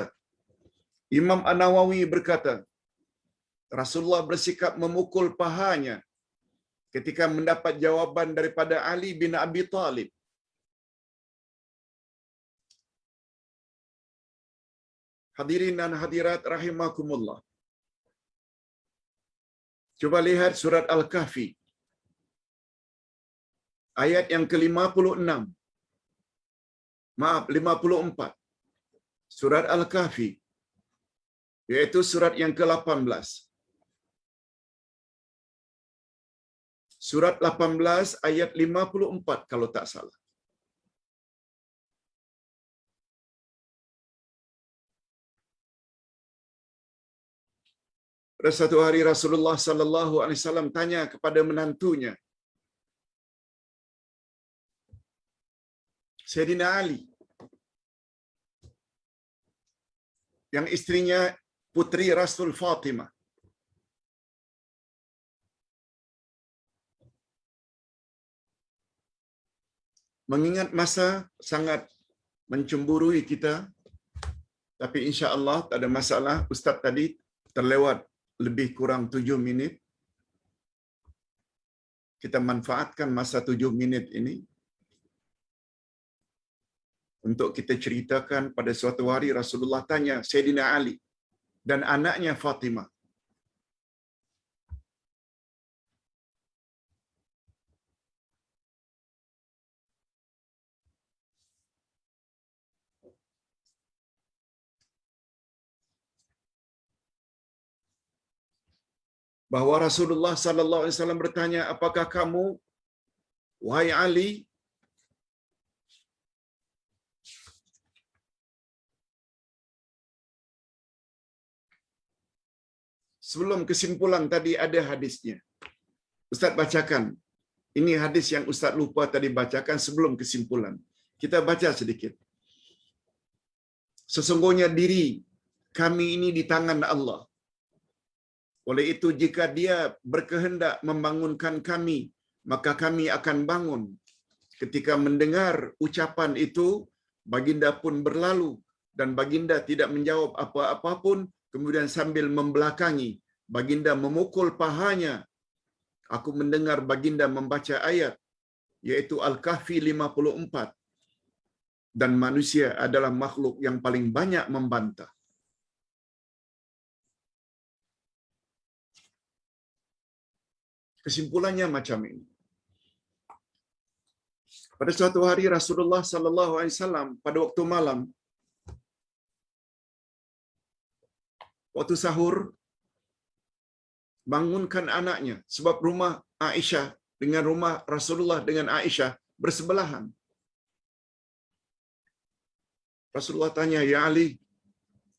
Imam An-Nawawi berkata, Rasulullah bersikap memukul pahanya ketika mendapat jawaban daripada Ali bin Abi Thalib. Hadirin dan hadirat rahimakumullah. Coba lihat surat Al-Kahfi. Ayat yang ke-56. Maaf, 54. Surat Al-Kahfi. Yaitu surat yang ke-18. Surat 18 ayat 54 kalau tak salah. Pada satu hari Rasulullah sallallahu alaihi wasallam tanya kepada menantunya, Sayyidina Ali, yang istrinya putri Rasul Fatimah. Mengingat masa sangat mencemburui kita, tapi insya-Allah tak ada masalah. Ustaz tadi terlewat lebih kurang 7 minit. Kita manfaatkan masa 7 minit ini untuk kita ceritakan pada suatu hari Rasulullah tanya Sayyidina Ali dan anaknya Fatimah, bahwa Rasulullah sallallahu alaihi wasallam bertanya, apakah kamu, wahai Ali, sebelum kesimpulan tadi ada hadisnya. Ustaz bacakan. Ini hadis yang Ustaz lupa tadi bacakan sebelum kesimpulan. Kita baca sedikit. Sesungguhnya diri kami ini di tangan Allah. Oleh itu jika dia berkehendak membangunkan kami, maka kami akan bangun. Ketika mendengar ucapan itu, baginda pun berlalu dan baginda tidak menjawab apa-apa pun, kemudian sambil membelakangi, baginda memukul pahanya. Aku mendengar baginda membaca ayat, yaitu Al-Kahfi 54. Dan manusia adalah makhluk yang paling banyak membantah. Kesimpulannya macam ini. Pada suatu hari Rasulullah sallallahu alaihi wasallam pada waktu malam, waktu sahur, bangunkan anaknya sebab rumah Aisyah dengan rumah Rasulullah dengan Aisyah bersebelahan. Rasulullah tanya, "Ya Ali,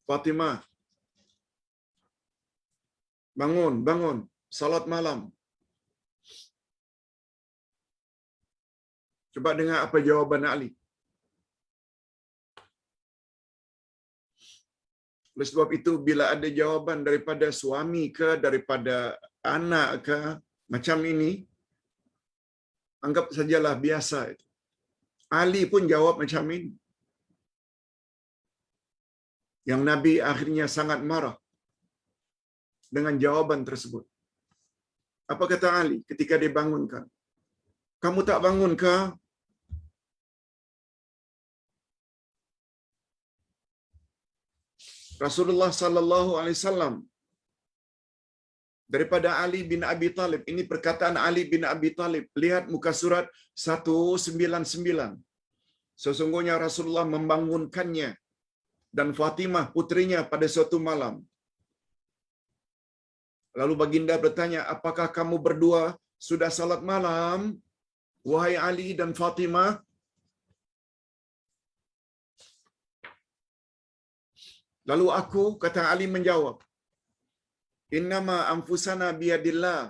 Fatimah, bangun, bangun, salat malam." Coba dengar apa jawaban Ali. Oleh sebab itu, bila ada jawapan daripada suami ke, daripada anak ke, macam ini, anggap sajalah biasa. Ali pun jawab macam ini. Yang Nabi akhirnya sangat marah dengan jawaban tersebut. Apa kata Ali ketika dibangunkan? "Kamu tak bangun ke?" Rasulullah sallallahu alaihi wasallam daripada Ali bin Abi Talib. Ini perkataan Ali bin Abi Talib. Lihat muka surat 199. Sesungguhnya Rasulullah membangunkannya dan Fatimah putrinya pada suatu malam. Lalu baginda bertanya, "Apakah kamu berdua sudah salat malam, wahai Ali dan Fatimah?" Lalu aku, kata Ali menjawab, "Innama anfusana biyadillah,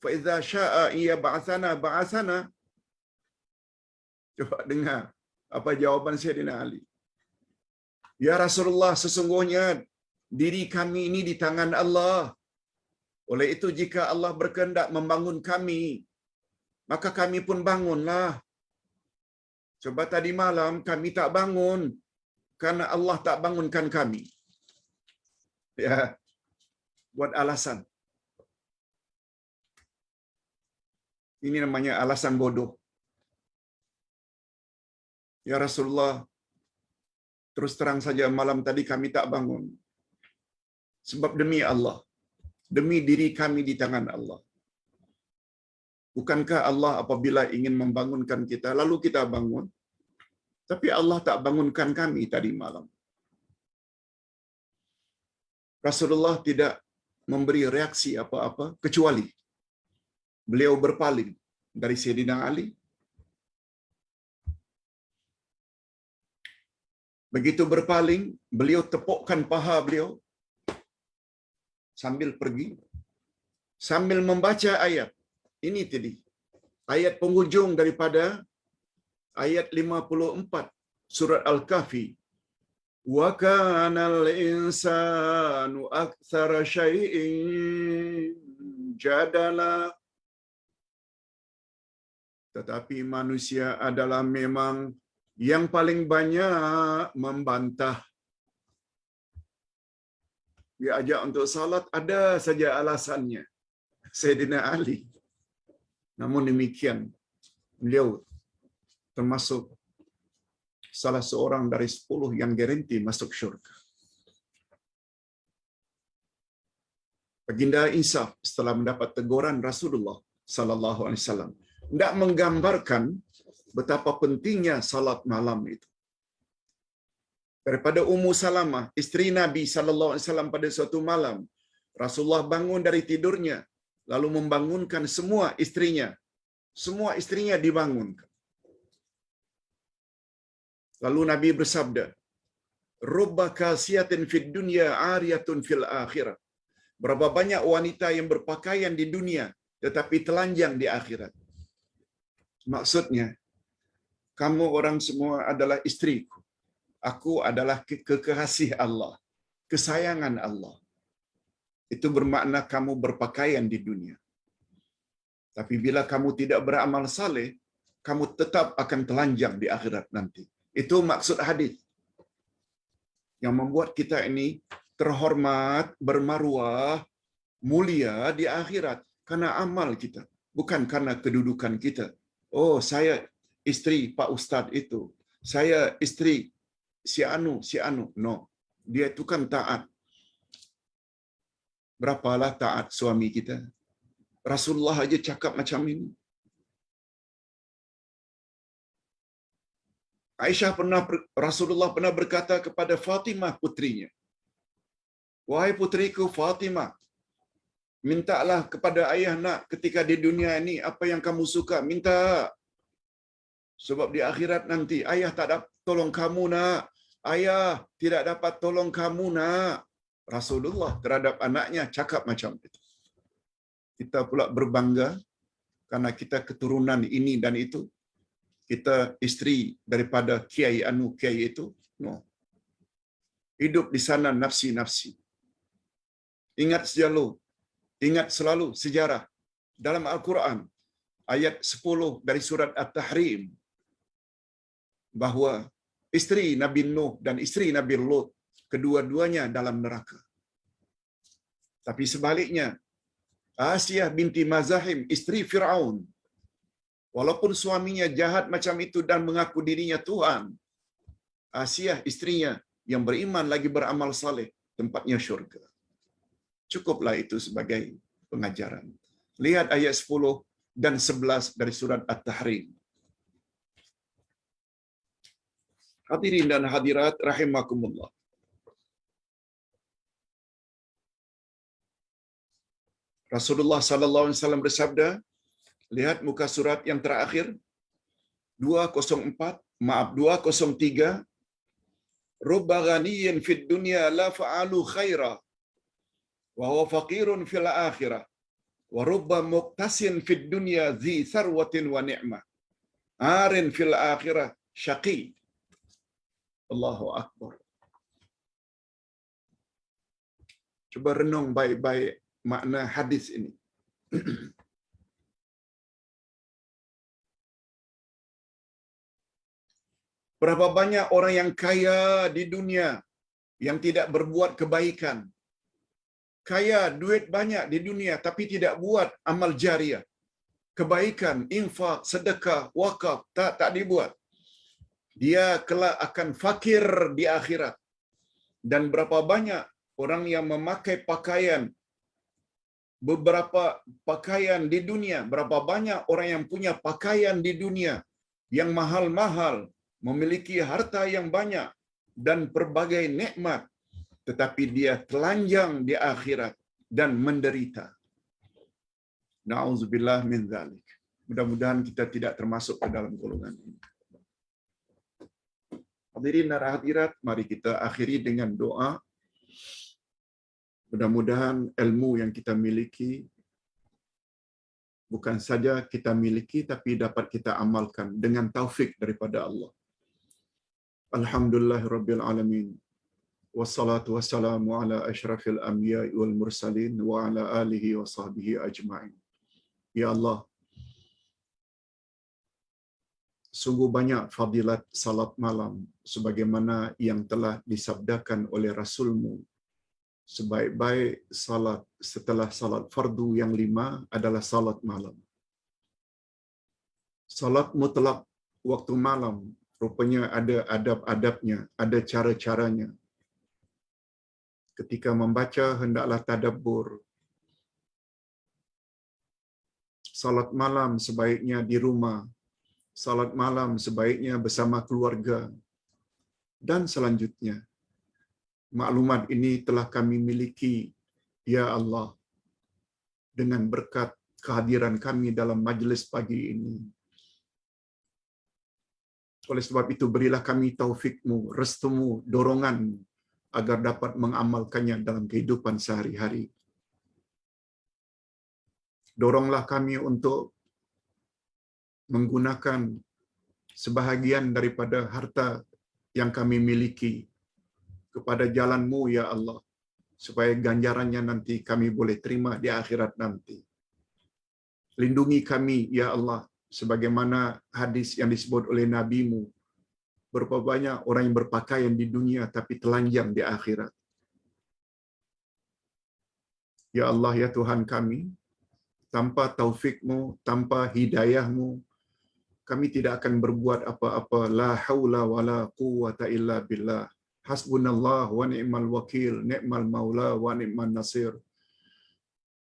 fa idza syaa iya ba'atsana ba'atsana." Coba dengar apa jawaban Sayyidina Ali. "Ya Rasulullah, sesungguhnya diri kami ini di tangan Allah. Oleh itu jika Allah berkehendak membangun kami, maka kami pun bangunlah. Coba tadi malam kami tak bangun karena Allah tak bangunkan kami." Ya, buat alasan. Ini namanya alasan bodoh. "Ya Rasulullah, terus terang saja malam tadi kami tak bangun. Sebab demi Allah, demi diri kami di tangan Allah. Bukankah Allah apabila ingin membangunkan kita, lalu kita bangun? Tapi Allah tak bangunkan kami tadi malam." Rasulullah tidak memberi reaksi apa-apa, kecuali beliau berpaling dari Sayyidina Ali. Begitu berpaling, beliau tepukkan paha beliau sambil pergi, sambil membaca ayat. Ini tadi, ayat penghujung daripada ayat 54 surat Al-Kahfi. "Wa kanal insanu aktsara syai'in jadala." Tetapi manusia adalah memang yang paling banyak membantah. Dia ajak untuk salat, ada saja alasannya Sayyidina Ali. Namun demikian, beliau termasuk salah seorang dari 10 yang garanti masuk syurga. Baginda insaf setelah mendapat teguran Rasulullah sallallahu alaihi wasallam, tidak menggambarkan betapa pentingnya salat malam itu. Daripada Ummu Salamah, isteri Nabi sallallahu alaihi wasallam, pada suatu malam Rasulullah bangun dari tidurnya lalu membangunkan semua istrinya. Semua istrinya dibangunkan. Lalu Nabi bersabda, "Rubba kasiyatin fid dunya ariyatun fil akhirah." Berapa banyak wanita yang berpakaian di dunia tetapi telanjang di akhirat. Maksudnya, kamu orang semua adalah istriku. Aku adalah kekasih Allah, kesayangan Allah. Itu bermakna kamu berpakaian di dunia. Tapi bila kamu tidak beramal saleh, kamu tetap akan telanjang di akhirat nanti. Itu maksud hadis. Yang membuat kita ini terhormat, bermaruah, mulia di akhirat karena amal kita, bukan karena kedudukan kita. Oh, saya istri Pak Ustadz itu. Saya istri si anu, si anu. No. Dia itu kan taat. Berapalah taat suami kita? Rasulullah aja cakap macam ini. Rasulullah pernah berkata kepada Fatimah putrinya, "Wahai putriku Fatimah, mintalah kepada ayah nak ketika di dunia ini apa yang kamu suka, minta. Sebab di akhirat nanti ayah tak dapat tolong kamu nak. Ayah tidak dapat tolong kamu nak." Rasulullah terhadap anaknya cakap macam itu. Kita pula berbangga karena kita keturunan ini dan itu. Kita isteri daripada kiai anu kiai itu. No. Hidup di sana nafsi-nafsi. Ingat selalu sejarah dalam Al-Quran ayat 10 dari surat At-Tahrim bahawa isteri Nabi Nuh dan isteri Nabi Lut kedua-duanya dalam neraka. Tapi sebaliknya Asiyah binti Mazahim isteri Firaun, walaupun suaminya jahat macam itu dan mengaku dirinya Tuhan, Asiyah istrinya yang beriman lagi beramal saleh, tempatnya syurga. Cukuplah itu sebagai pengajaran. Lihat ayat 10 dan 11 dari surat At-Tahrim. Hadirin dan hadirat rahimakumullah. Rasulullah sallallahu alaihi wasallam bersabda, lihat muka surat yang terakhir 203, rubba ghaniyin fid dunya la fa'alu khaira wa huwa faqirun fil akhirah wa rubba muqtasin fid dunya dhi sarwatin wa ni'mah arin fil akhirah syaqi. Allahu akbar. Cuba renung baik-baik makna hadis ini. Berapa banyak orang yang kaya di dunia yang tidak berbuat kebaikan. Kaya, duit banyak di dunia tapi tidak buat amal jariah. Kebaikan, infak, sedekah, wakaf, tak dibuat. Dia kelak akan fakir di akhirat. Dan berapa banyak orang yang memakai pakaian, beberapa pakaian di dunia, berapa banyak orang yang punya pakaian di dunia yang mahal-mahal, memiliki harta yang banyak dan berbagai nikmat, tetapi dia telanjang di akhirat dan menderita. Na'udzubillah min dzalik. Mudah-mudahan kita tidak termasuk ke dalam golongan ini. Hadirin dan hadirat, mari kita akhiri dengan doa. Mudah-mudahan ilmu yang kita miliki bukan saja kita miliki tapi dapat kita amalkan dengan taufik daripada Allah. Alhamdulillahirabbil alamin. Wassalatu wassalamu ala asyrafil anbiya'i wal mursalin wa ala alihi wa sahbihi ajma'in. Ya Allah, sungguh banyak fadilat salat malam sebagaimana yang telah disabdakan oleh Rasul-Mu. Sebaik-baik salat setelah salat fardu yang 5 adalah salat malam. Salat mutlak waktu malam rupanya ada adab-adabnya, ada cara-caranya. Ketika membaca hendaklah tadabbur. Salat malam sebaiknya di rumah. Salat malam sebaiknya bersama keluarga. Dan selanjutnya, maklumat ini telah kami miliki, ya Allah, dengan berkat kehadiran kami dalam majlis pagi ini. Oleh sebab itu, berilah kami taufik-Mu, restu-Mu, dorongan-Mu, agar dapat mengamalkannya dalam kehidupan sehari-hari. Doronglah kami untuk menggunakan sebahagian daripada harta yang kami miliki kepada jalan-Mu, ya Allah. supaya ganjarannya nanti kami boleh terima di akhirat nanti. Lindungi kami, ya Allah, sebagaimana hadis yang disebut oleh Nabi-Mu, berapa banyak orang yang berpakaian di dunia tapi telanjang di akhirat. Ya Allah, ya Tuhan kami, tanpa taufik-Mu, tanpa hidayah-Mu, kami tidak akan berbuat apa-apa. La haula wa la quwwata illa billah. Hasbunallah wa ni'mal wakil, ni'mal maula wa ni'mal nasir.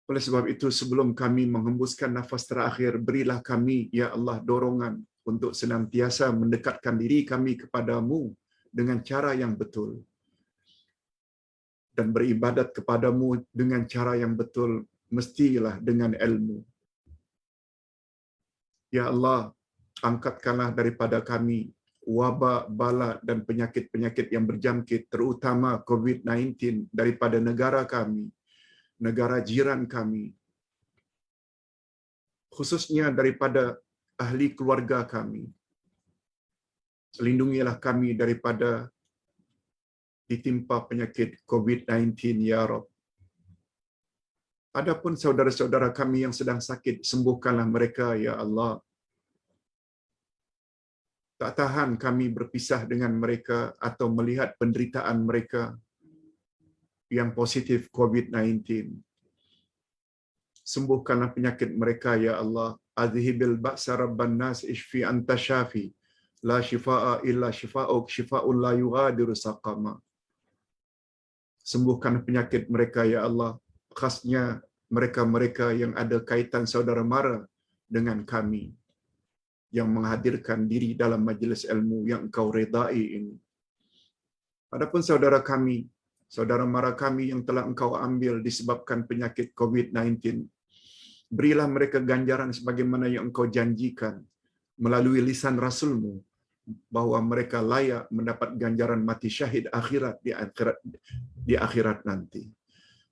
Oleh sebab itu, sebelum kami menghembuskan nafas terakhir, berilah kami, ya Allah, dorongan untuk senantiasa mendekatkan diri kami kepadamu dengan cara yang betul. Dan beribadat kepadamu dengan cara yang betul, mestilah dengan ilmu. Ya Allah, angkatkanlah daripada kami wabak, bala dan penyakit-penyakit yang berjangkit, terutama COVID-19 daripada negara kami, negara jiran kami, khususnya daripada ahli keluarga kami. Lindungilah kami daripada ditimpa penyakit COVID-19, ya Rabb. Adapun saudara-saudara kami yang sedang sakit, sembuhkanlah mereka, ya Allah. Tak tahan kami berpisah dengan mereka atau melihat penderitaan mereka yang positif COVID-19. Sembuhkanlah penyakit mereka, ya Allah. Adhibil ba'sa rabban nas ishfi anta syafi. La shifaa illa shifa'uk, shifa'un la yughadiru saqama. Sembuhkan penyakit mereka, ya Allah. Khasnya mereka-mereka yang ada kaitan saudara mara dengan kami, yang menghadirkan diri dalam majlis ilmu yang Engkau redai ini. Adapun saudara kami, saudara mara kami yang telah Engkau ambil disebabkan penyakit COVID-19, berilah mereka ganjaran sebagaimana yang Engkau janjikan melalui lisan Rasul-Mu, bahwa mereka layak mendapat ganjaran mati syahid di akhirat nanti.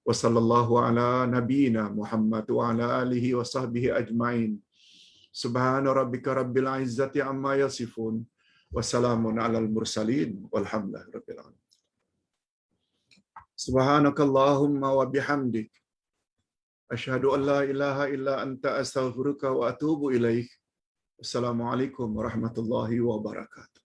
Wa sallallahu ala nabiyyina Muhammad wa ala alihi wa sahbihi ajmain. Subhana rabbika rabbil izzati amma yasifun. Wassalamun alal mursalin walhamdulillahi rabbil alamin. Subhanakallahumma wa bihamdik, asyhadu an la ilaha illa anta astaghfiruka wa atubu ilaik. Assalamualaikum warahmatullahi wabarakatuh.